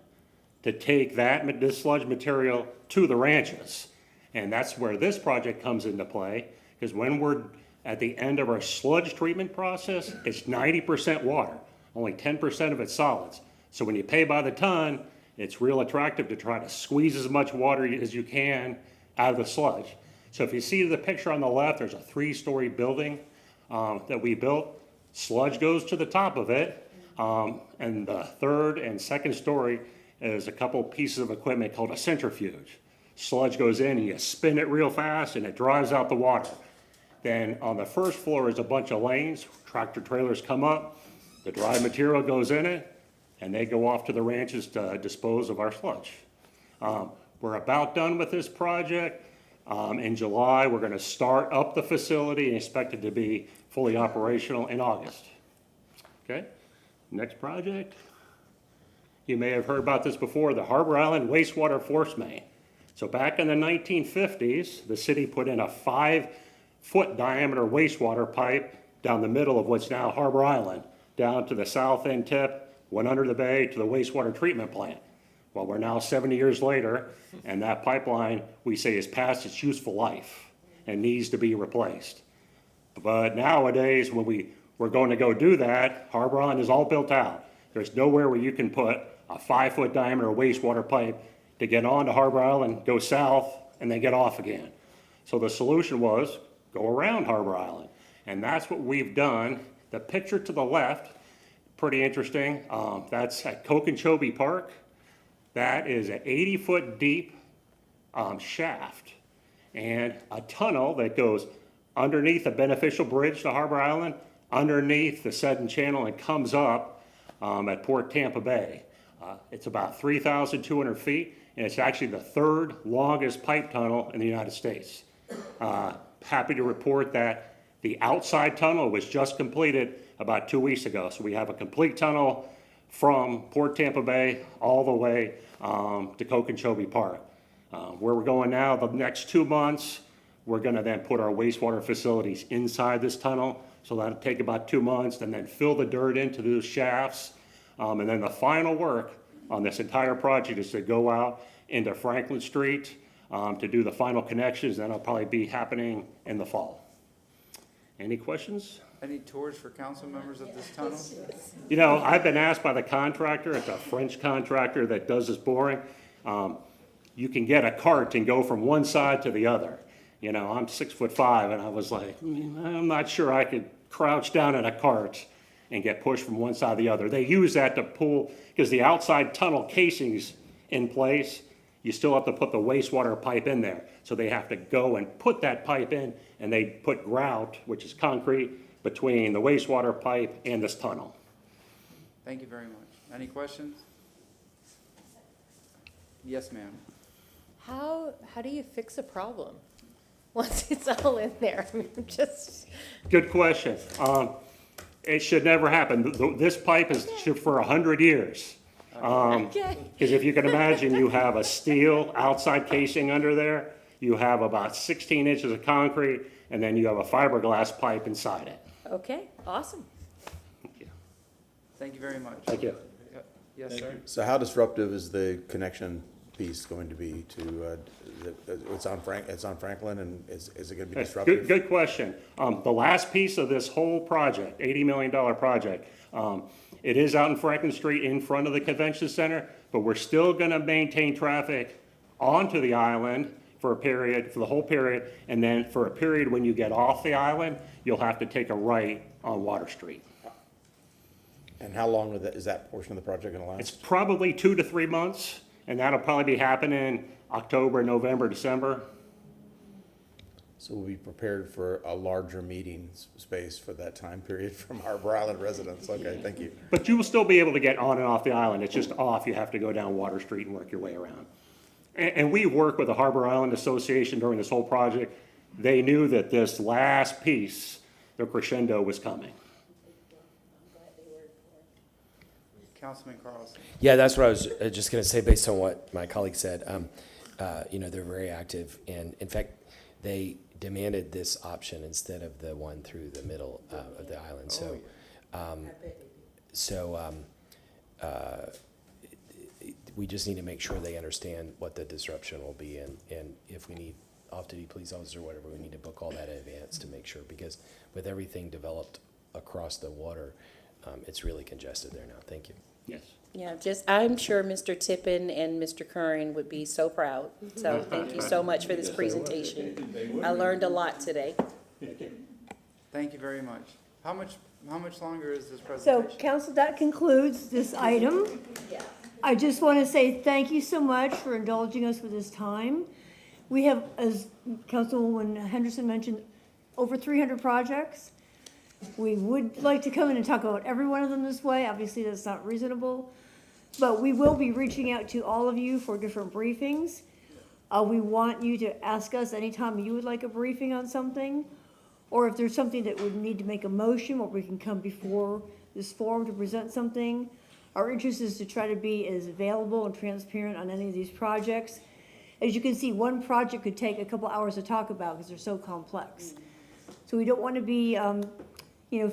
to take this sludge material to the ranches. And that's where this project comes into play, because when we're at the end of our sludge treatment process, it's 90% water, only 10% of it's solids. So when you pay by the ton, it's real attractive to try to squeeze as much water as you can out of the sludge. So if you see the picture on the left, there's a 3-story building that we built. Sludge goes to the top of it, and the third and second story is a couple pieces of equipment called a centrifuge. Sludge goes in and you spin it real fast and it drives out the water. Then on the first floor is a bunch of lanes, tractor trailers come up, the dry material goes in it, and they go off to the ranches to dispose of our sludge. We're about done with this project. In July, we're gonna start up the facility and expect it to be fully operational in August. Okay, next project. You may have heard about this before, the Harbor Island Wastewater Force Main. So back in the 1950s, the city put in a 5-foot diameter wastewater pipe down the middle of what's now Harbor Island, down to the south end tip, went under the bay to the wastewater treatment plant. Well, we're now 70 years later, and that pipeline, we say, is past its useful life and needs to be replaced. But nowadays, when we're going to go do that, Harbor Island is all built out. There's nowhere where you can put a 5-foot diameter wastewater pipe to get onto Harbor Island, go south, and then get off again. So the solution was go around Harbor Island. And that's what we've done. The picture to the left, pretty interesting. That's at Okeechobee Park. That is an 80-foot deep shaft and a tunnel that goes underneath a beneficial bridge to Harbor Island, underneath the Seddon Channel, and comes up at Port Tampa Bay. It's about 3,200 feet, and it's actually the 3rd longest pipe tunnel in the United States. Happy to report that the outside tunnel was just completed about 2 weeks ago. So we have a complete tunnel from Port Tampa Bay all the way to Okeechobee Park. Where we're going now, the next 2 months, we're gonna then put our wastewater facilities inside this tunnel so that'll take about 2 months, and then fill the dirt into those shafts. And then the final work on this entire project is to go out into Franklin Street to do the final connections. That'll probably be happening in the fall. Any questions?
Any tours for council members of this tunnel?
You know, I've been asked by the contractor, it's a French contractor that does this boring, you can get a cart and go from one side to the other. You know, I'm 6'5", and I was like, I'm not sure I could crouch down in a cart and get pushed from one side to the other. They use that to pull, because the outside tunnel casing's in place, you still have to put the wastewater pipe in there. So they have to go and put that pipe in, and they put grout, which is concrete, between the wastewater pipe and this tunnel.
Thank you very much. Any questions? Yes, ma'am.
How do you fix a problem once it's all in there? I mean, just,
Good question. It should never happen. This pipe is for 100 years.
okay.
Because if you can imagine, you have a steel outside casing under there, you have about 16 inches of concrete, and then you have a fiberglass pipe inside it.
Okay, awesome.
Thank you.
Thank you very much.
Thank you.
Yes, sir.
So how disruptive is the connection piece going to be to, it's on Franklin, and is it gonna be disruptive?
Good question. The last piece of this whole project, $80 million project, it is out in Franklin Street in front of the convention center, but we're still gonna maintain traffic onto the island for a period, for the whole period, and then for a period when you get off the island, you'll have to take a right on Water Street.
And how long is that portion of the project gonna
It's
last?
probably 2 to 3 months, and that'll probably be happening October, November, December.
So we'll be prepared for a larger meeting space for that time period from Harbor Island residents. Okay, thank you.
But you will still be able to get on and off the island. It's just off, you have to go down Water Street and work your way around. And we worked with the Harbor Island Association during this whole project. They knew that this last piece, the crescendo, was coming.
Councilman Carlson.
Yeah, that's what I was just going to say based on what my colleague said. You know, they're very active, and in fact, they demanded this option instead of the one through the middle of the island. We just need to make sure they understand what the disruption will be, and if we need off-duty police officers or whatever, we need to book all that in advance to make sure, because with everything developed across the water, it's really congested there now. Thank you.
Yes.
Yeah, I'm sure Mr. Tippin and Mr. Curran would be so proud. So thank you so much for this presentation. I learned a lot today.
Thank you very much. How much longer is this
So,
presentation?
council, that concludes this item. I just want to say thank you so much for indulging us for this time. We have, as Councilwoman Henderson mentioned, over 300 projects. We would like to come in and talk about every one of them this way. Obviously, that's not reasonable. But we will be reaching out to all of you for different briefings. We want you to ask us anytime you would like a briefing on something, or if there's something that would need to make a motion where we can come before this forum to present something. Our interest is to try to be as available and transparent on any of these projects. As you can see, one project could take a couple hours to talk about because they're so complex. So we don't want to be,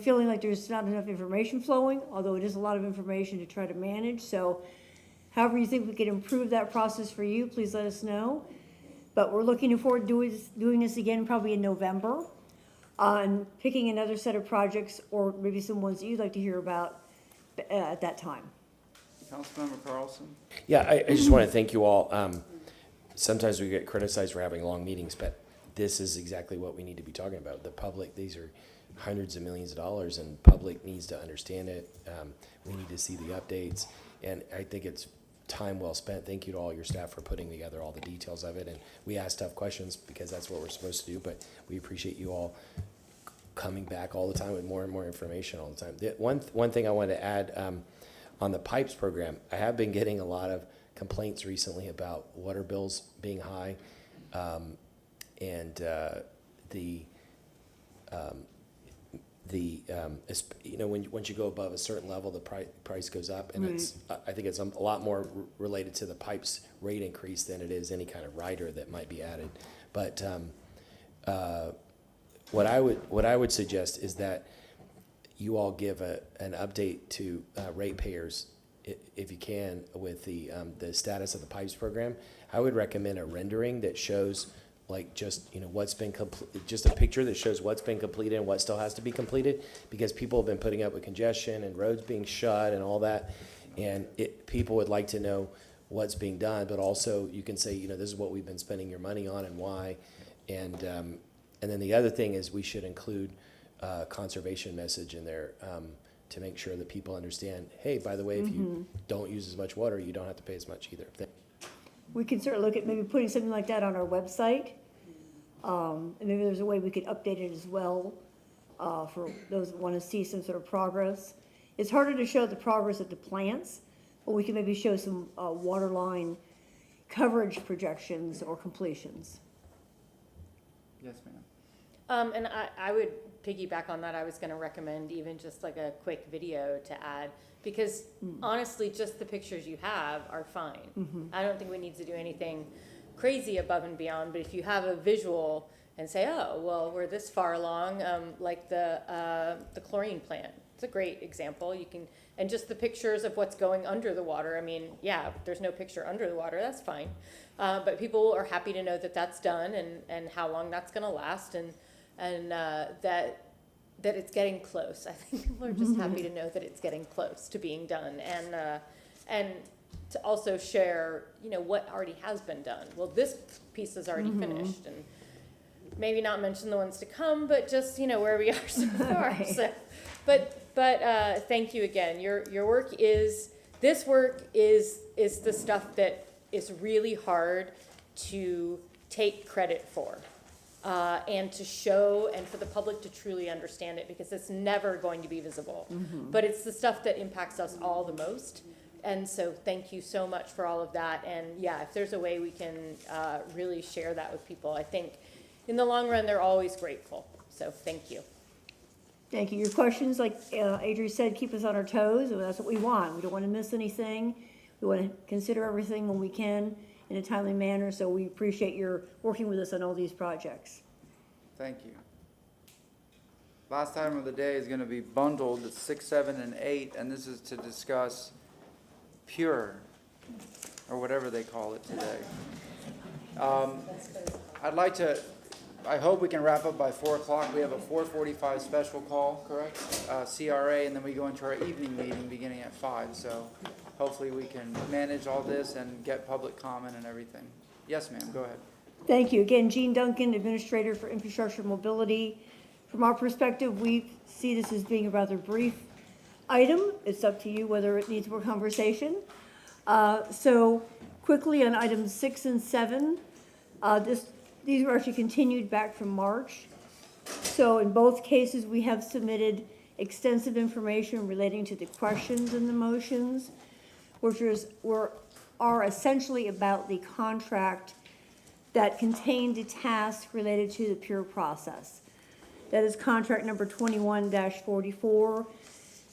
feeling like there's not enough information flowing, although it is a lot of information to try to manage. So however you think we could improve that process for you, please let us know. But we're looking forward to doing this again probably in November, and picking another set of projects or maybe some ones that you'd like to hear about at that time.
Councilmember Carlson.
Yeah, I just want to thank you all. Sometimes we get criticized for having long meetings, but this is exactly what we need to be talking about. The public, these are hundreds of millions of dollars, and public needs to understand it. We need to see the updates, and I think it's time well spent. Thank you to all your staff for putting together all the details of it, and we ask tough questions because that's what we're supposed to do, but we appreciate you all coming back all the time with more and more information all the time. One thing I wanted to add, on the pipes program, I have been getting a lot of complaints recently about water bills being high, once you go above a certain level, the price goes up, and I think it's a lot more related to the pipes rate increase than it is any kind of rider that might be added. But what I would suggest is that you all give an update to ratepayers, if you can, with the status of the pipes program. I would recommend a rendering that shows, like, just, what's been just a picture that shows what's been completed and what still has to be completed, because people have been putting up with congestion and roads being shut and all that, and people would like to know what's being done, but also you can say, this is what we've been spending your money on and why, and then the other thing is we should include a conservation message in there, to make sure that people understand, hey, by the way, if you don't use as much water, you don't have to pay as much either.
We can certainly look at maybe putting something like that on our website. And maybe there's a way we could update it as well, for those that want to see some sort of progress. It's harder to show the progress of the plants, but we can maybe show some water line coverage projections or completions.
Yes, ma'am.
And I would piggyback on that. I was gonna recommend even just like a quick video to add, because honestly, just the pictures you have are fine. I don't think we need to do anything crazy above and beyond, but if you have a visual and say, oh, well, we're this far along, like the chlorine plant. It's a great example. You can, and just the pictures of what's going under the water. I mean, yeah, if there's no picture under the water, that's fine. But people are happy to know that that's done and how long that's gonna last, and that it's getting close. I think people are just happy to know that it's getting close to being done, and to also share, what already has been done. Well, this piece is already finished, and maybe not mention the ones to come, but just, where we are so far.
Right.
So, but thank you again. Your work is, this work is the stuff that is really hard to take credit for. And to show, and for the public to truly understand it, because it's never going to be visible. But it's the stuff that impacts us all the most. And so thank you so much for all of that. And yeah, if there's a way we can really share that with people, I think in the long run, they're always grateful. So thank you.
Thank you. Your questions, like Adri said, keep us on our toes, and that's what we want. We don't want to miss anything. We want to consider everything when we can in a timely manner, so we appreciate your working with us on all these projects.
Thank you. Last item of the day is going to be bundled at 6, 7, and 8, and this is to discuss Pure, or whatever they call it today. I hope we can wrap up by 4 o'clock. We have a 4:45 special call, correct? CRA, and then we go into our evening meeting beginning at 5, so hopefully we can manage all this and get public comment and everything. Yes, ma'am, go ahead.
Thank you. Again, Jean Duncan, Administrator for Infrastructure Mobility. From our perspective, we see this as being a rather brief item. It's up to you whether it needs more conversation. So quickly on items 6 and 7, these were actually continued back from March. So in both cases, we have submitted extensive information relating to the questions in the motions, which are essentially about the contract that contained the task related to the Pure process. That is contract number 21-44.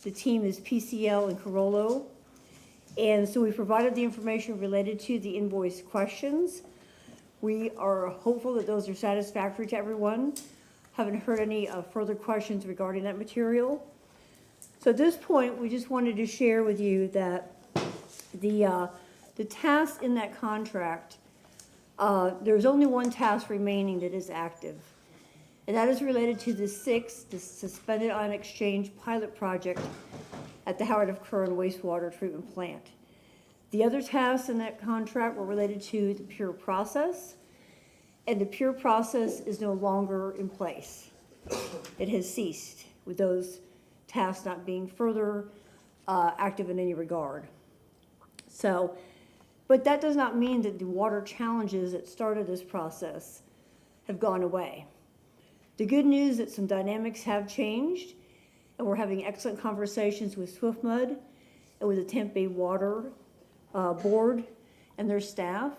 The team is PCL and Carollo. And so we provided the information related to the invoice questions. We are hopeful that those are satisfactory to everyone. Haven't heard any further questions regarding that material. So at this point, we just wanted to share with you that the task in that contract, there's only one task remaining that is active. And that is related to the suspended ion exchange pilot project at the Howard F. Curran wastewater treatment plant. The other tasks in that contract were related to the Pure process, and the Pure process is no longer in place. It has ceased, with those tasks not being further active in any regard. So, but that does not mean that the water challenges that started this process have gone away. The good news is that some dynamics have changed, and we're having excellent conversations with SwiftMud and with the Tampa Bay Water Board and their staff,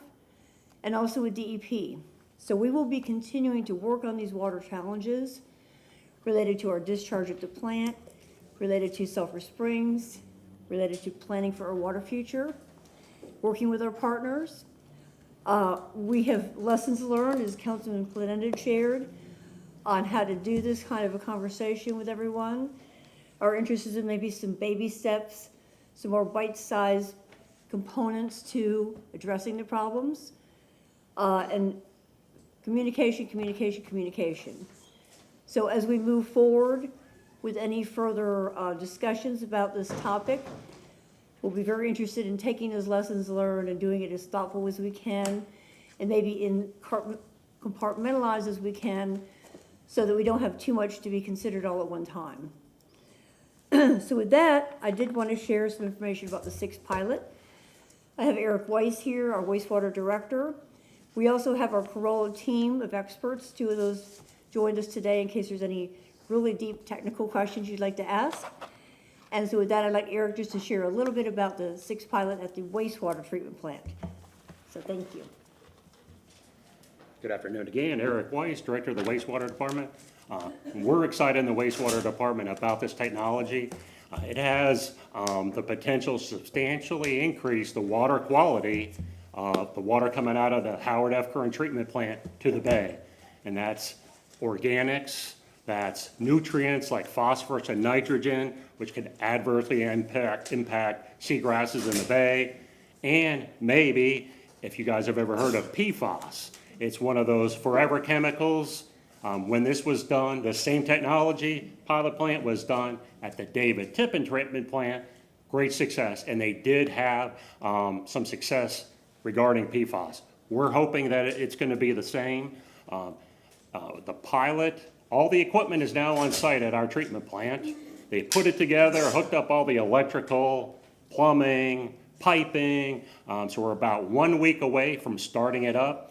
and also with DEP. So we will be continuing to work on these water challenges related to our discharge at the plant, related to Sulphur Springs, related to planning for our water future, working with our partners. We have lessons learned, as Councilman Plenendo shared. on how to do this kind of a conversation with everyone. Our interest is in maybe some baby steps, some more bite-sized components to addressing the problems. And communication, communication, communication. So as we move forward with any further discussions about this topic, we'll be very interested in taking those lessons learned and doing it as thoughtful as we can, and maybe compartmentalize as we can, so that we don't have too much to be considered all at one time. So with that, I did want to share some information about the 6 pilot. I have Eric Weiss here, our wastewater director. We also have our Corolla team of experts. 2 of those joined us today in case there's any really deep technical questions you'd like to ask. And so with that, I'd like Eric just to share a little bit about the 6 pilot at the wastewater treatment plant. So thank you.
Good afternoon again. Eric Weiss, Director of the Wastewater Department. We're excited in the Wastewater Department about this technology. It has the potential to substantially increase the water quality of the water coming out of the Howard F. Curran Treatment Plant to the bay. And that's organics, that's nutrients like phosphorus and nitrogen, which could adversely impact seagrasses in the bay. And maybe, if you guys have ever heard of PFAS, it's one of those forever chemicals. When this was done, the same technology pilot plant was done at the David Tippin Treatment Plant. Great success, and they did have some success regarding PFAS. We're hoping that it's going to be the same. The pilot, all the equipment is now on site at our treatment plant. They put it together, hooked up all the electrical, plumbing, piping. So we're about 1 week away from starting it up.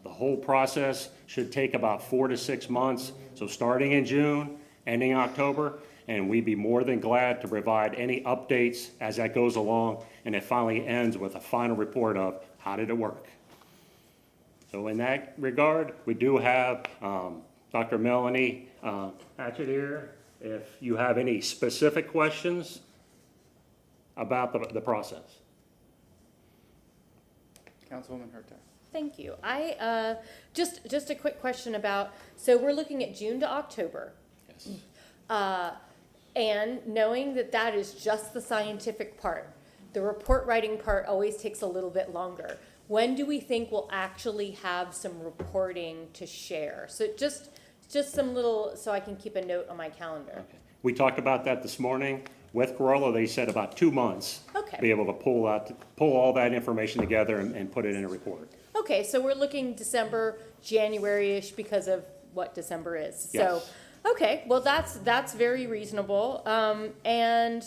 The whole process should take about 4 to 6 months. So starting in June, ending October, and we'd be more than glad to provide any updates as that goes along, and it finally ends with a final report of how did it work. So in that regard, we do have Dr. Melanie Hatchett here. If you have any specific questions about the process.
Councilwoman Herta.
Thank you. I just a quick question about, so we're looking at June to October.
Yes.
And knowing that that is just the scientific part, the report writing part always takes a little bit longer. When do we think we'll actually have some reporting to share? So just some little, so I can keep a note on my calendar.
Okay. We talked about that this morning. With Corolla, they said about 2 months.
Okay.
To be able to pull all that information together and put it in a report.
Okay, so we're looking December, January-ish because of what December is.
Yes.
So, okay, well, that's very reasonable. And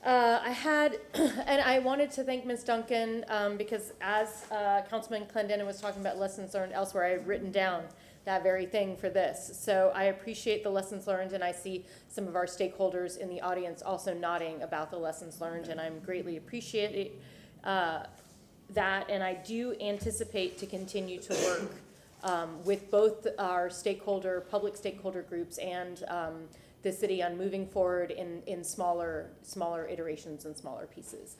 I wanted to thank Ms. Duncan because as Councilman Clendenin was talking about lessons learned elsewhere, I had written down that very thing for this. So I appreciate the lessons learned, and I see some of our stakeholders in the audience also nodding about the lessons learned, and I'm greatly appreciating that. And I do anticipate to continue to work with both our public stakeholder groups and the city on moving forward in smaller iterations and smaller pieces.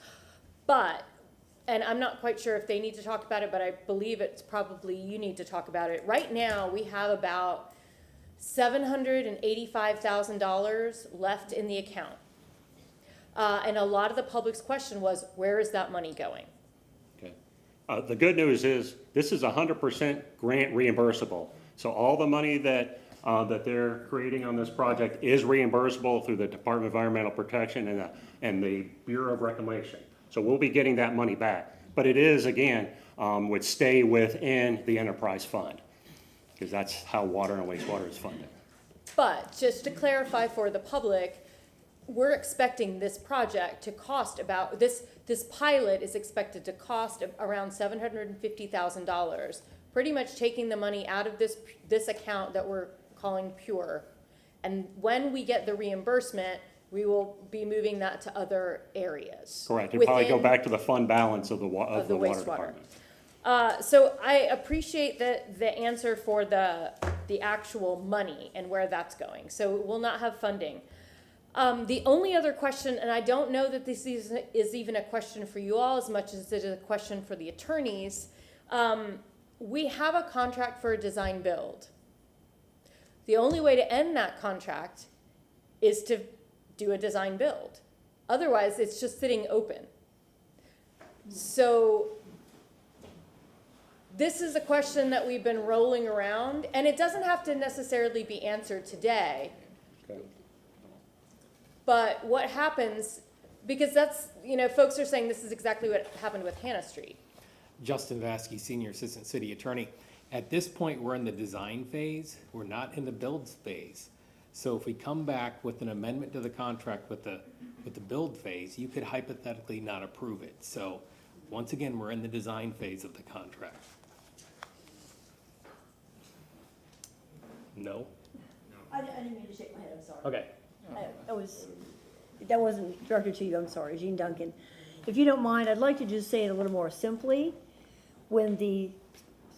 And I'm not quite sure if they need to talk about it, but I believe it's probably you need to talk about it. Right now, we have about $785,000 left in the account. And a lot of the public's question was, where is that money going?
Okay. The good news is this is 100% grant reimbursable. So all the money that they're creating on this project is reimbursable through the Department of Environmental Protection and the Bureau of Reclamation. So we'll be getting that money back. But it is, again, would stay within the enterprise fund, because that's how water and wastewater is funded.
But just to clarify for the public, we're expecting this project to cost about, this pilot is expected to cost around $750,000, pretty much taking the money out of this account that we're calling Pure. And when we get the reimbursement, we will be moving that to other areas.
Correct. It'll probably go back to the fund balance of the water department.
So I appreciate the answer for the actual money and where that's going. So we'll not have funding. The only other question, and I don't know that this is even a question for you all as much as it is a question for the attorneys, we have a contract for a design build. The only way to end that contract is to do a design build. Otherwise, it's just sitting open. So this is a question that we've been rolling around, and it doesn't have to necessarily be answered today.
Okay.
But what happens, because that's, folks are saying this is exactly what happened with Hannah Street.
Justin Vasky, Senior Assistant City Attorney. At this point, we're in the design phase. We're not in the build phase. So if we come back with an amendment to the contract with the build phase, you could hypothetically not approve it. So once again, we're in the design phase of the contract. No?
I didn't mean to shake my head, I'm sorry.
Okay.
That wasn't directed to you, I'm sorry, Jean Duncan. If you don't mind, I'd like to just say it a little more simply. When the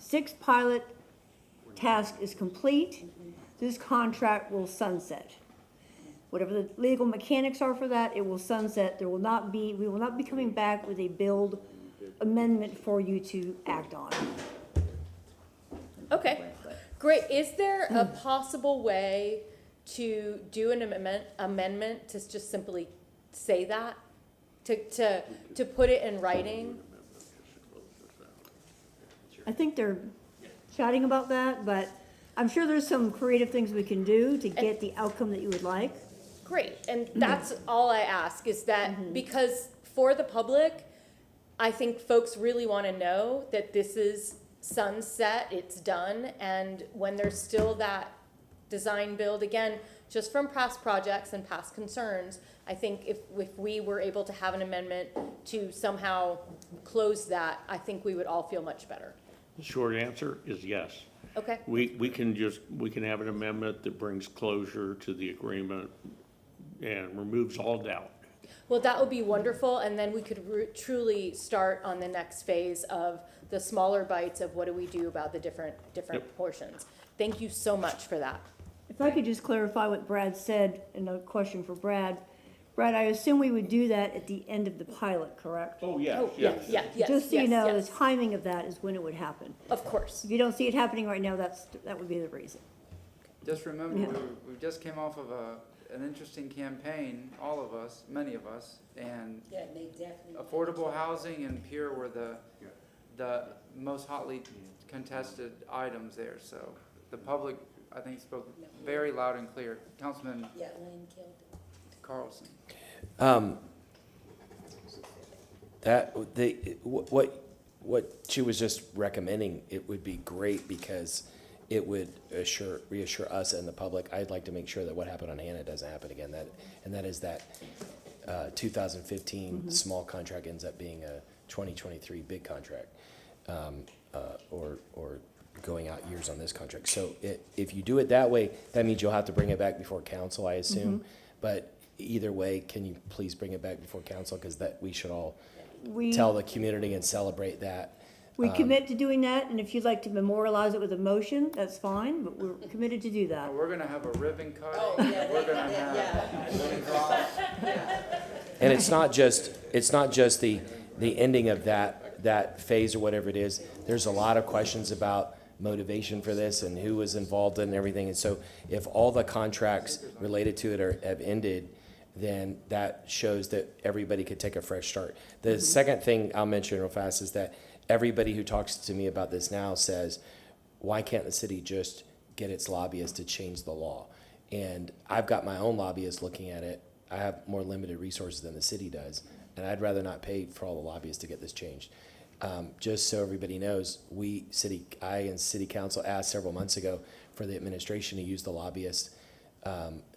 6th pilot task is complete, this contract will sunset. Whatever the legal mechanics are for that, it will sunset. We will not be coming back with a build amendment for you to act on.
Okay, great. Is there a possible way to do an amendment to just simply say that? To put it in writing?
I think they're chatting about that, but I'm sure there's some creative things we can do to get the outcome that you would like.
Great, and that's all I ask, is that because for the public, I think folks really want to know that this is sunset, it's done, and when there's still that design build, again, just from past projects and past concerns, I think if we were able to have an amendment to somehow close that, I think we would all feel much better.
The short answer is yes.
Okay.
We can have an amendment that brings closure to the agreement and removes all doubt.
Well, that would be wonderful, and then we could truly start on the next phase of the smaller bites of what do we do about the different
Yep.
portions. Thank you so much for that.
If I could just clarify what Brad said, and a question for Brad. Brad, I assume we would do that at the end of the pilot, correct?
Oh, yes,
Oh, yeah, yes,
Just so you
yes,
know,
yes.
the timing of that is when it would happen.
Of course.
If you don't see it happening right now, that would be the reason.
Just remember,
Yeah.
we just came off of an interesting campaign, all of us, many of us, and
Yeah, they definitely.
affordable housing and Pure were the most hotly contested items there, so the public, I think, spoke very loud and clear. Councilman
Yeah, Lynn killed it.
Carlson.
What she was just recommending, it would be great because it would reassure us and the public. I'd like to make sure that what happened on Hannah doesn't happen again. That is that 2015 small contract ends up being a 2023 big contract, or going out years on this contract. So if you do it that way, that means you'll have to bring it back before council, I assume. But either way, can you please bring it back before council, because that we should all tell the community and celebrate that.
We commit to doing that, and if you'd like to memorialize it with a motion, that's fine, but we're committed to do that.
We're gonna have a ribbon cutting.
Oh, yeah,
We're gonna have.
And it's not just the ending of that phase or whatever it is. There's a lot of questions about motivation for this and who was involved in everything. And so if all the contracts related to it have ended, then that shows that everybody could take a fresh start. The second thing I'll mention real fast is that everybody who talks to me about this now says, why can't the city just get its lobbyists to change the law? And I've got my own lobbyists looking at it. I have more limited resources than the city does, and I'd rather not pay for all the lobbyists to get this changed. Just so everybody knows, I and city council asked several months ago for the administration to use the lobbyists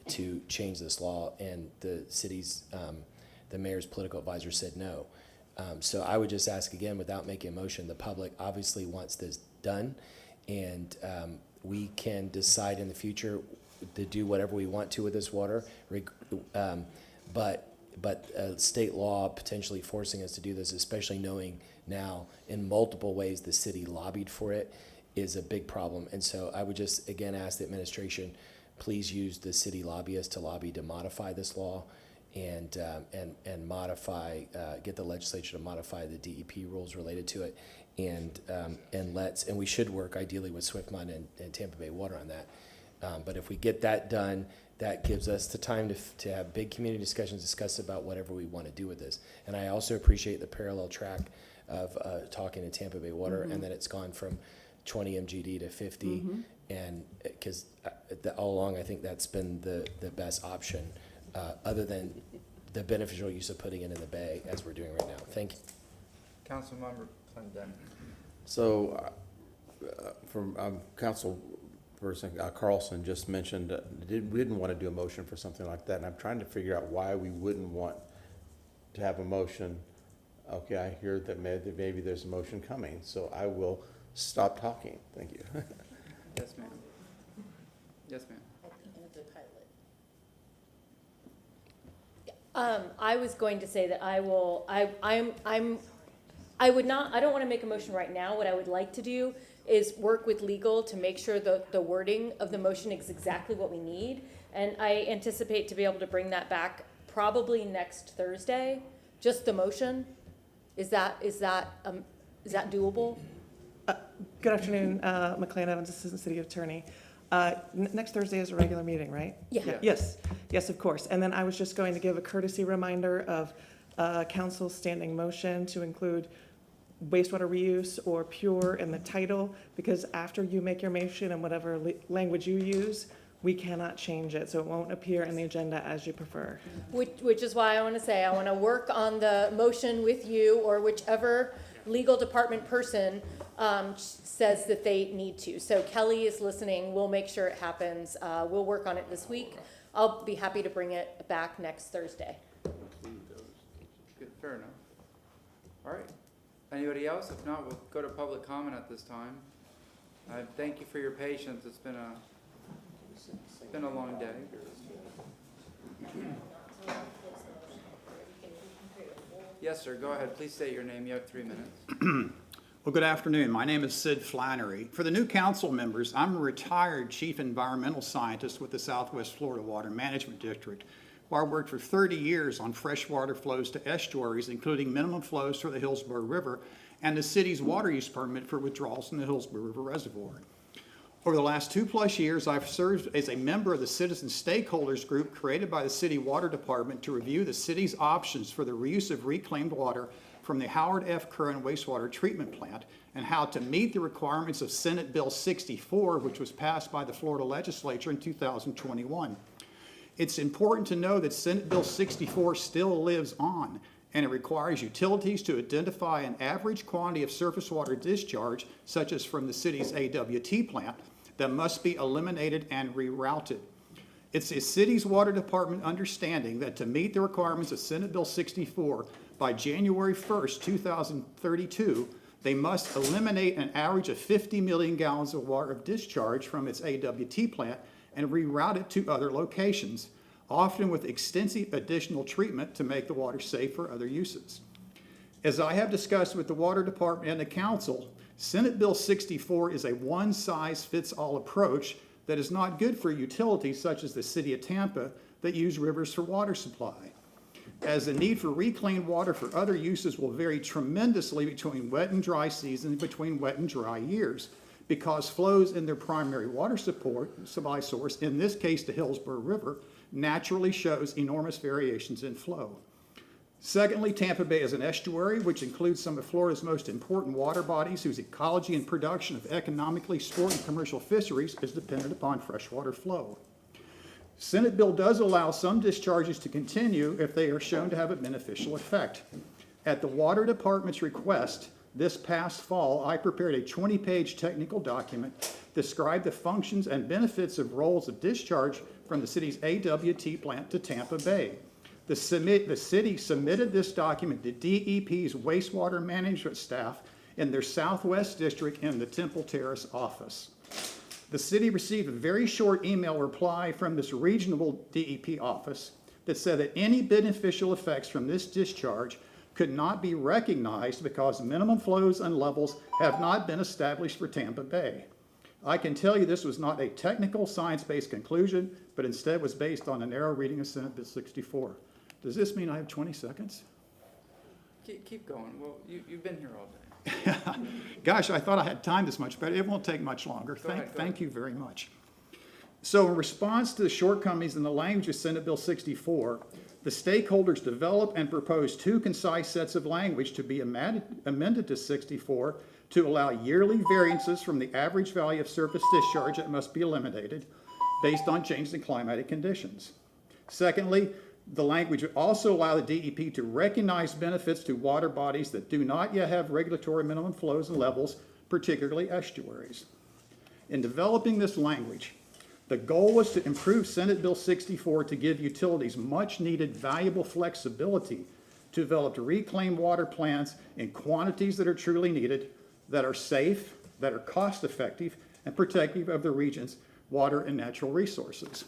to change this law, and the mayor's political advisor said no. So I would just ask again, without making a motion, the public obviously wants this done, and we can decide in the future to do whatever we want to with this water, but state law potentially forcing us to do this, especially knowing now in multiple ways the city lobbied for it, is a big problem. And so I would just again ask the administration, please use the city lobbyists to lobby to modify this law, and modify, get the legislature to modify the DEP rules related to it, and we should work ideally with Swiftmont and Tampa Bay Water on that. But if we get that done, that gives us the time to have big community discussions, discuss about whatever we want to do with this. And I also appreciate the parallel track of talking to Tampa Bay Water, and that it's gone from 20 MGD to 50. And because all along, I think that's been the best option, other than the beneficial use of putting it in the bay as we're doing right now. Thank you.
Councilmember Clendon.
So, from Councilperson Carlson just mentioned, we didn't want to do a motion for something like that, and I'm trying to figure out why we wouldn't want to have a motion. Okay, I hear that maybe there's a motion coming, so I will stop talking. Thank you.
Yes, ma'am. Yes, ma'am.
I was going to say that I don't want to make a motion right now. What I would like to do is work with legal to make sure the wording of the motion is exactly what we need. And I anticipate to be able to bring that back probably next Thursday, just the motion. Is that doable?
Good afternoon, McLean Evans, Assistant City Attorney. Next Thursday is a regular meeting, right?
Yeah.
Yes, of course. And then I was just going to give a courtesy reminder of council's standing motion to include wastewater reuse or pure in the title, because after you make your motion and whatever language you use, we cannot change it, so it won't appear in the agenda as you prefer.
Which is why I want to say I want to work on the motion with you or whichever legal department person says that they need to. So Kelly is listening. We'll make sure it happens. We'll work on it this week. I'll be happy to bring it back next Thursday.
Good, fair enough. All right. Anybody else? If not, we'll go to public comment at this time. Thank you for your patience. It's been a long day. Yes, sir. Go ahead. Please state your name. You have 3 minutes.
Well, good afternoon. My name is Sid Flannery. For the new council members, I'm a retired chief environmental scientist with the Southwest Florida Water Management District, where I worked for 30 years on freshwater flows to estuaries, including minimum flows for the Hillsborough River and the city's water use permit for withdrawals from the Hillsborough River Reservoir. Over the last 2+ years, I've served as a member of the Citizen Stakeholders Group created by the City Water Department to review the city's options for the reuse of reclaimed water from the Howard F. Curran Wastewater Treatment Plant and how to meet the requirements of Senate Bill 64, which was passed by the Florida Legislature in 2021. It's important to know that Senate Bill 64 still lives on, and it requires utilities to identify an average quantity of surface water discharge, such as from the city's AWT plant, that must be eliminated and rerouted. It's the city's water department understanding that to meet the requirements of Senate Bill 64 by January 1st, 2032, they must eliminate an average of 50 million gallons of water of discharge from its AWT plant and reroute it to other locations, often with extensive additional treatment to make the water safe for other uses. As I have discussed with the Water Department and the Council, Senate Bill 64 is a one-size-fits-all approach that is not good for utilities such as the City of Tampa that use rivers for water supply, as the need for reclaimed water for other uses will vary tremendously between wet and dry seasons and between wet and dry years, because flows in their primary water supply source, in this case the Hillsborough River, naturally shows enormous variations in flow. Secondly, Tampa Bay is an estuary, which includes some of Florida's most important water bodies whose ecology and production of economically sport and commercial fisheries is dependent upon freshwater flow. Senate bill does allow some discharges to continue if they are shown to have a beneficial effect. At the Water Department's request, this past fall, I prepared a 20-page technical document describing the functions and benefits of rolls of discharge from the city's AWT plant to Tampa Bay. The city submitted this document to DEP's wastewater management staff in their Southwest District in the Temple Terrace office. The city received a very short email reply from this regional DEP office that said that any beneficial effects from this discharge could not be recognized because minimum flows and levels have not been established for Tampa Bay. I can tell you this was not a technical science-based conclusion, but instead was based on a narrow reading of Senate Bill 64. Does this mean I have 20 seconds?
Keep going. Well, you've been here all day.
Gosh, I thought I had time this much, but it won't take much longer.
Go ahead.
Thank you very much. So in response to the shortcomings in the language of Senate Bill 64, the stakeholders developed and proposed two concise sets of language to be amended to 64 to allow yearly variances from the average value of surface discharge that must be eliminated based on changes in climatic conditions. Secondly, the language would also allow the DEP to recognize benefits to water bodies that do not yet have regulatory minimum flows and levels, particularly estuaries. In developing this language, the goal was to improve Senate Bill 64 to give utilities much needed valuable flexibility to develop reclaimed water plants in quantities that are truly needed, that are safe, that are cost effective, and protective of the region's water and natural resources.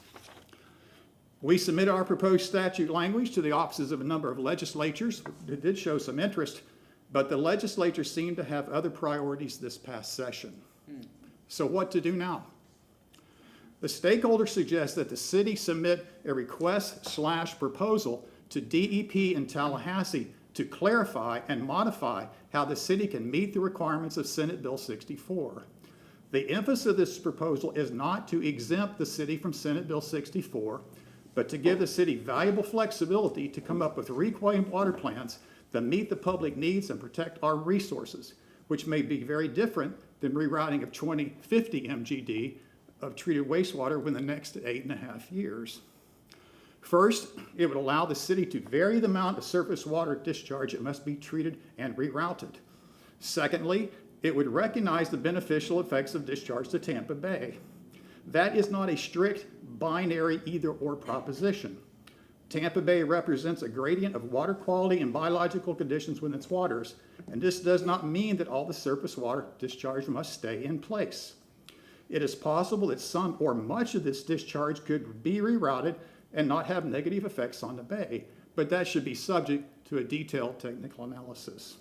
We submitted our proposed statute language to the offices of a number of legislatures. It did show some interest, but the legislature seemed to have other priorities this past session. So what to do now? The stakeholders suggest that the city submit a request/proposal to DEP in Tallahassee to clarify and modify how the city can meet the requirements of Senate Bill 64. The emphasis of this proposal is not to exempt the city from Senate Bill 64, but to give the city valuable flexibility to come up with reclaimed water plans that meet the public needs and protect our resources, which may be very different than rerouting of 2050 MGD of treated wastewater within the next 8.5 years. First, it would allow the city to vary the amount of surface water discharge that must be treated and rerouted. Secondly, it would recognize the beneficial effects of discharge to Tampa Bay. That is not a strict binary either-or proposition. Tampa Bay represents a gradient of water quality and biological conditions within its waters, and this does not mean that all the surface water discharge must stay in place. It is possible that some or much of this discharge could be rerouted and not have negative effects on the bay, but that should be subject to a detailed technical analysis.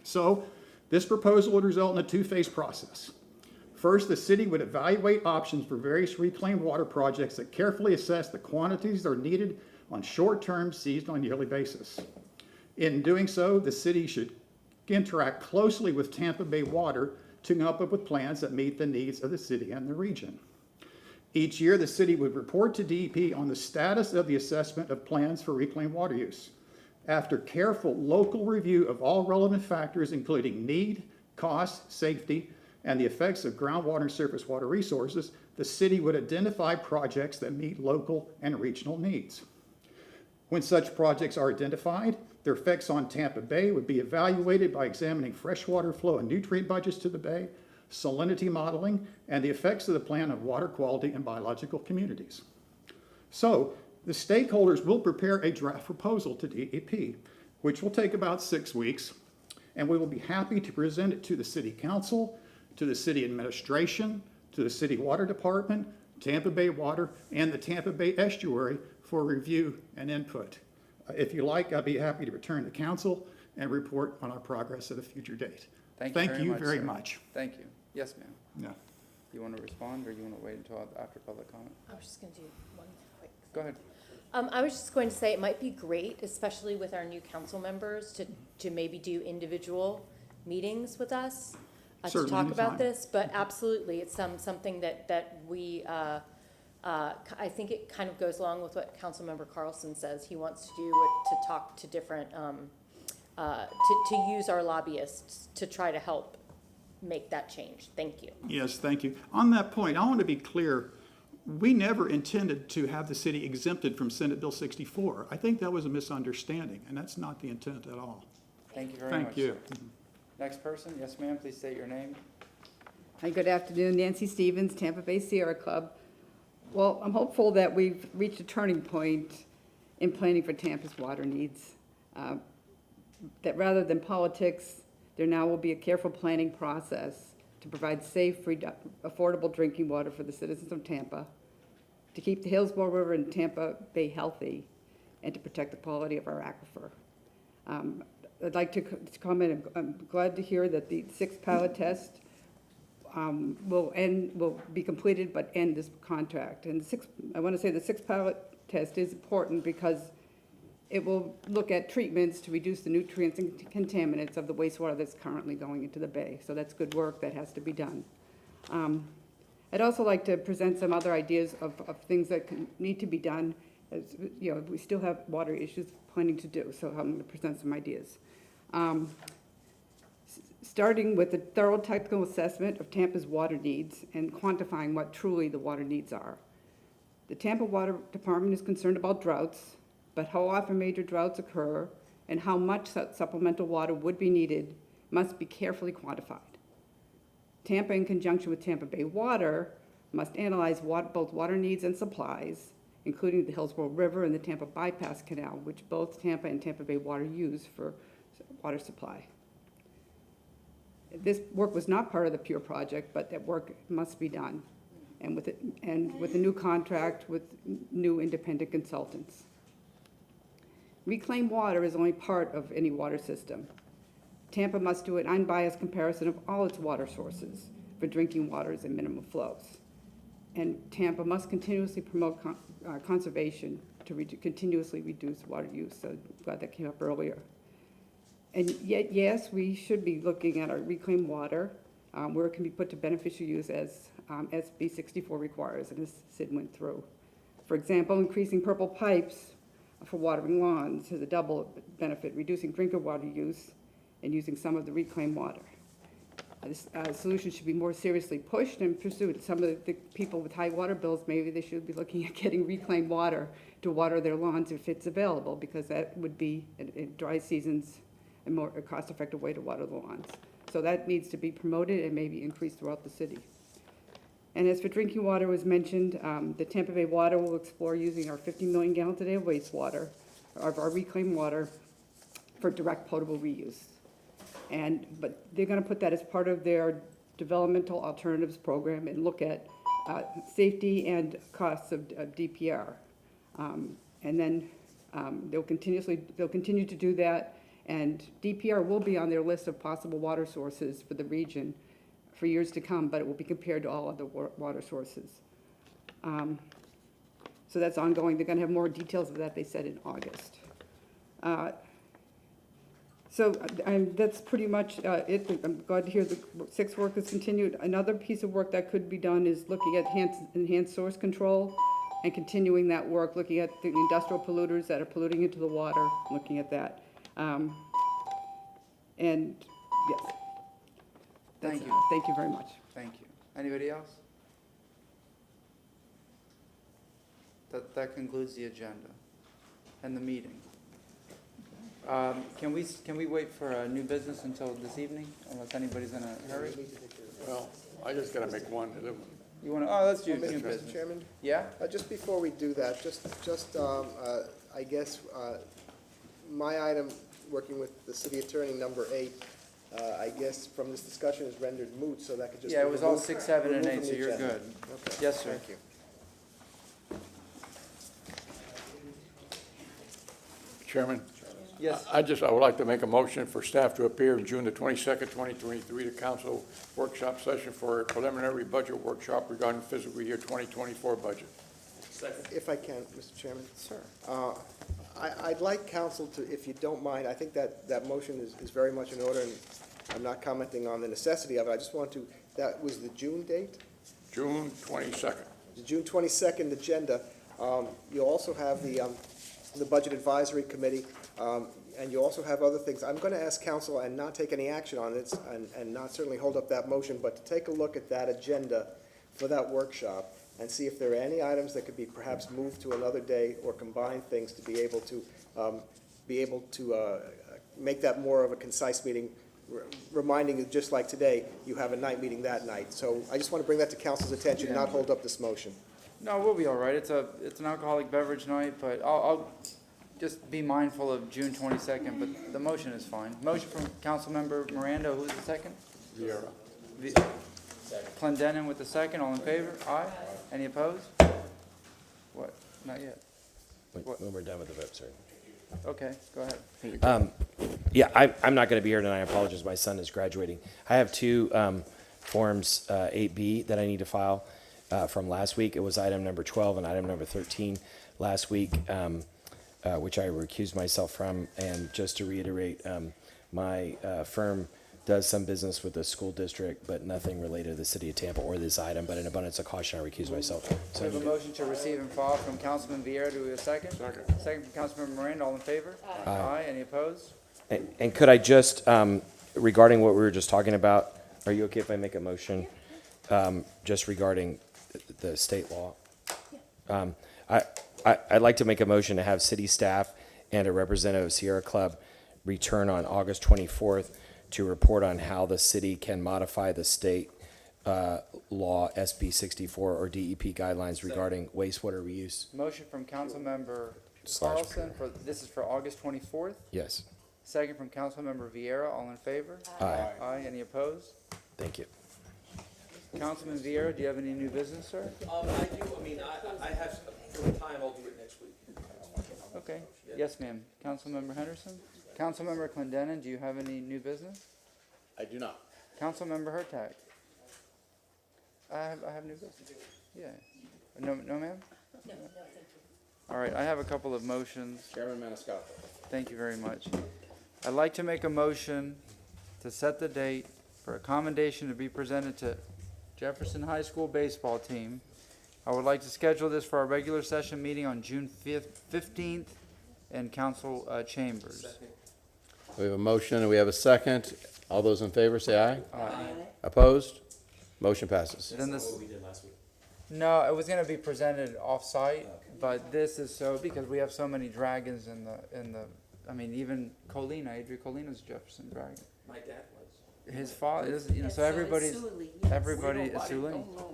So, this proposal would result in a two-phase process. First, the city would evaluate options for various reclaimed water projects that carefully assess the quantities that are needed on short-term, seasonal, and yearly basis. In doing so, the city should interact closely with Tampa Bay Water to come up with plans that meet the needs of the city and the region. Each year, the city would report to DEP on the status of the assessment of plans for reclaimed water use. After careful local review of all relevant factors, including need, cost, safety, and the effects of groundwater and surface water resources, the city would identify projects that meet local and regional needs. When such projects are identified, their effects on Tampa Bay would be evaluated by examining freshwater flow and nutrient budgets to the bay, salinity modeling, and the effects of the plan on water quality and biological communities. So, the stakeholders will prepare a draft proposal to DEP, which will take about 6 weeks, and we will be happy to present it to the City Council, to the City Administration, to the City Water Department, Tampa Bay Water, and the Tampa Bay Estuary for review and input. If you like, I'd be happy to return to Council and report on our progress at a future date.
Thank
you
you
very
sir.
much.
Thank you. Yes, ma'am.
Yeah.
You want to respond, or you want to wait until after public comment?
I was just gonna do one quick.
Go ahead.
I was just going to say, it might be great, especially with our new council members, to maybe do individual meetings with us to
Certainly,
talk about
anytime.
this, but absolutely, it's something that we, I think it kind of goes along with what Councilmember Carlson says. He wants to do it, to talk to different, to use our lobbyists to try to help make that change. Thank you.
Yes, thank you. On that point, I want to be clear. We never intended to have the city exempted from Senate Bill 64. I think that was a misunderstanding, and that's not the intent at all.
Thank you very much.
Thank you.
sir. Next person, yes, ma'am, please state your name.
Hi, good afternoon. Nancy Stevens, Tampa Bay Sierra Club. Well, I'm hopeful that we've reached a turning point in planning for Tampa's water needs. That rather than politics, there now will be a careful planning process to provide safe, affordable drinking water for the citizens of Tampa, to keep the Hillsborough River and Tampa Bay healthy, and to protect the quality of our aquifer. I'd like to comment, I'm glad to hear that the 6th pilot test will be completed but end this contract. And I want to say the 6th pilot test is important because it will look at treatments to reduce the nutrients and contaminants of the wastewater that's currently going into the bay. So that's good work that has to be done. I'd also like to present some other ideas of things that need to be done. As, you know, we still have water issues planning to do, so I'm going to present some ideas. Starting with a thorough technical assessment of Tampa's water needs and quantifying what truly the water needs are. The Tampa Water Department is concerned about droughts, but how often major droughts occur and how much supplemental water would be needed must be carefully quantified. Tampa, in conjunction with Tampa Bay Water, must analyze both water needs and supplies, including the Hillsborough River and the Tampa Bypass Canal, which both Tampa and Tampa Bay Water use for water supply. This work was not part of the PURE project, but that work must be done, and with a new contract with new independent consultants. Reclaimed water is only part of any water system. Tampa must do an unbiased comparison of all its water sources for drinking waters and minimum flows. And Tampa must continuously promote conservation to continuously reduce water use. So I'm glad that came up earlier. And yet, yes, we should be looking at our reclaimed water, where it can be put to beneficial use as SB 64 requires, and as Sid went through. For example, increasing purple pipes for watering lawns has a double benefit, reducing drinking water use and using some of the reclaimed water. This solution should be more seriously pushed and pursued. Some of the people with high water bills, maybe they should be looking at getting reclaimed water to water their lawns if it's available, because that would be, in dry seasons, a more cost-effective way to water the lawns. So that needs to be promoted and maybe increased throughout the city. And as for drinking water was mentioned, the Tampa Bay Water will explore using our 50 million gallons a day of wastewater, of our reclaimed water, for direct potable reuse. But they're going to put that as part of their developmental alternatives program and look at safety and costs of DPR. And then they'll continue to do that. And DPR will be on their list of possible water sources for the region for years to come, but it will be compared to all other water sources. So that's ongoing. They're going to have more details of that, they said, in August. So that's pretty much it. I'm glad to hear the 6 work is continued. Another piece of work that could be done is looking at enhanced source control and continuing that work, looking at the industrial polluters that are polluting into the water, looking at that. And yes.
Thank you.
Thank you very much.
Thank you. Anybody else? That concludes the agenda and the meeting. Can we wait for new business until this evening, unless anybody's in a hurry?
Well, I just gotta make one.
You want to? Oh, let's do new
Mr.
business.
Chairman?
Yeah.
Just before we do that, I guess my item, working with the city attorney, number 8, I guess from this discussion is rendered moot, so that could just.
Yeah,
be
it was all
removed-
6, 7, and 8,
removed
so
from the
you're
agenda.
good.
Okay.
Yes, sir.
Thank you.
Chairman?
Yes.
I would like to make a motion for staff to appear in June the 22nd, 2023, to council workshop session for a preliminary budget workshop regarding fiscal year 2024 budget.
If I can, Mr. Chairman.
Sir.
I'd like council to, if you don't mind, I think that motion is very much in order, and I'm not commenting on the necessity of it. I just want to, that was the June date?
June 22nd.
The June 22nd agenda. You also have the Budget Advisory Committee, and you also have other things. I'm going to ask council and not take any action on this, and not certainly hold up that motion, but to take a look at that agenda for that workshop and see if there are any items that could be perhaps moved to another day or combine things to be able to make that more of a concise meeting, reminding you, just like today, you have a night meeting that night. So I just want to bring that to council's attention, not hold up this motion.
No, we'll be all right. It's an alcoholic beverage night, but I'll just be mindful of June 22nd, but the motion is fine. Motion from Councilmember Miranda. Who's the second?
Vieira.
Clendenin with the second. All in favor? Aye. Any opposed? What? Not yet.
When we're done with the vote, sir.
Okay, go ahead.
Yeah, I'm not going to be here tonight. I apologize. My son is graduating. I have 2 Forms 8B that I need to file from last week. It was item number 12 and item number 13 last week, which I recused myself from. And just to reiterate, my firm does some business with the school district, but nothing related to the city of Tampa or this item, but in abundance of caution, I recuse myself.
We have a motion to receive and file from Councilman Vieira. Do we have a second? Second. Second from Councilmember Miranda. All in favor? Aye. Any opposed?
And could I just, regarding what we were just talking about, are you okay if I make a motion, just regarding the state law? I'd like to make a motion to have city staff and a representative of Sierra Club return on August 24th to report on how the city can modify the state law SB 64 or DEP guidelines regarding wastewater reuse.
Motion from Councilmember Carlson for, this is for August 24th.
Yes,
Second from Councilmember Vieira. All in favor?
Aye.
Aye. Any opposed?
thank you.
Councilman Vieira, do you have any new business, sir?
I do, I mean, I have some time, I'll do it next week.
Okay. Yes, ma'am. Councilmember Henderson? Councilmember Clendenin, do you have any new business?
I do not.
Councilmember Hurtak? I have new business. Yeah. No, ma'am? No, thank you. All right, I have a couple of motions.
Chairman Maniscalco.
Thank you very much. I'd like to make a motion to set the date for a commendation to be presented to Jefferson High School baseball team. I would like to schedule this for our regular session meeting on June 15th in council chambers.
We have a motion and we have a second. All those in favor say aye.
Aye.
Opposed? Motion passes.
Then this, no, it was gonna be presented off-site, but this is so, because we have so many dragons in the, I mean, even Colina, Adria Colina's Jefferson Dragon.
My dad was.
His father is, you know, so everybody is Suley.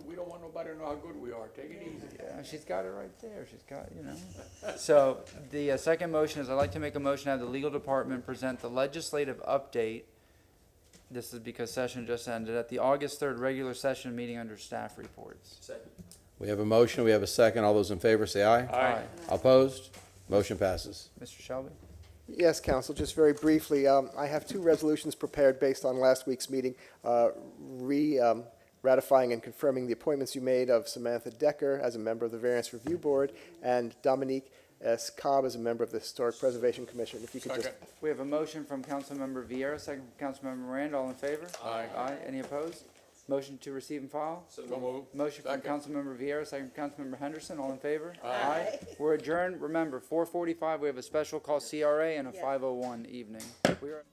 We don't want nobody to know how good we are. Take it easy.
Yeah, she's got it right there. She's got, you know. So the second motion is I'd like to make a motion to have the legal department present the legislative update. This is because session just ended at the August 3rd regular session meeting under staff reports.
Second.
We have a motion, we have a second. All those in favor say aye.
Aye.
Opposed? Motion passes.
Mr. Shelby?
Yes, Council, just very briefly, I have two resolutions prepared based on last week's meeting, ratifying and confirming the appointments you made of Samantha Decker as a member of the Variance Review Board and Dominique S. Cobb as a member of the Historic Preservation Commission. If you could just...
We have a motion from Councilmember Vieira, second from Councilmember Miranda. All in favor?
Aye.
Aye. Any opposed? Motion to receive and file?
So moved.
Motion from
Second.
Councilmember Vieira, second from Councilmember Henderson. All in favor? Aye. We're adjourned. Remember, 4:45, we have a special call CRA and a 5:01 evening. We are.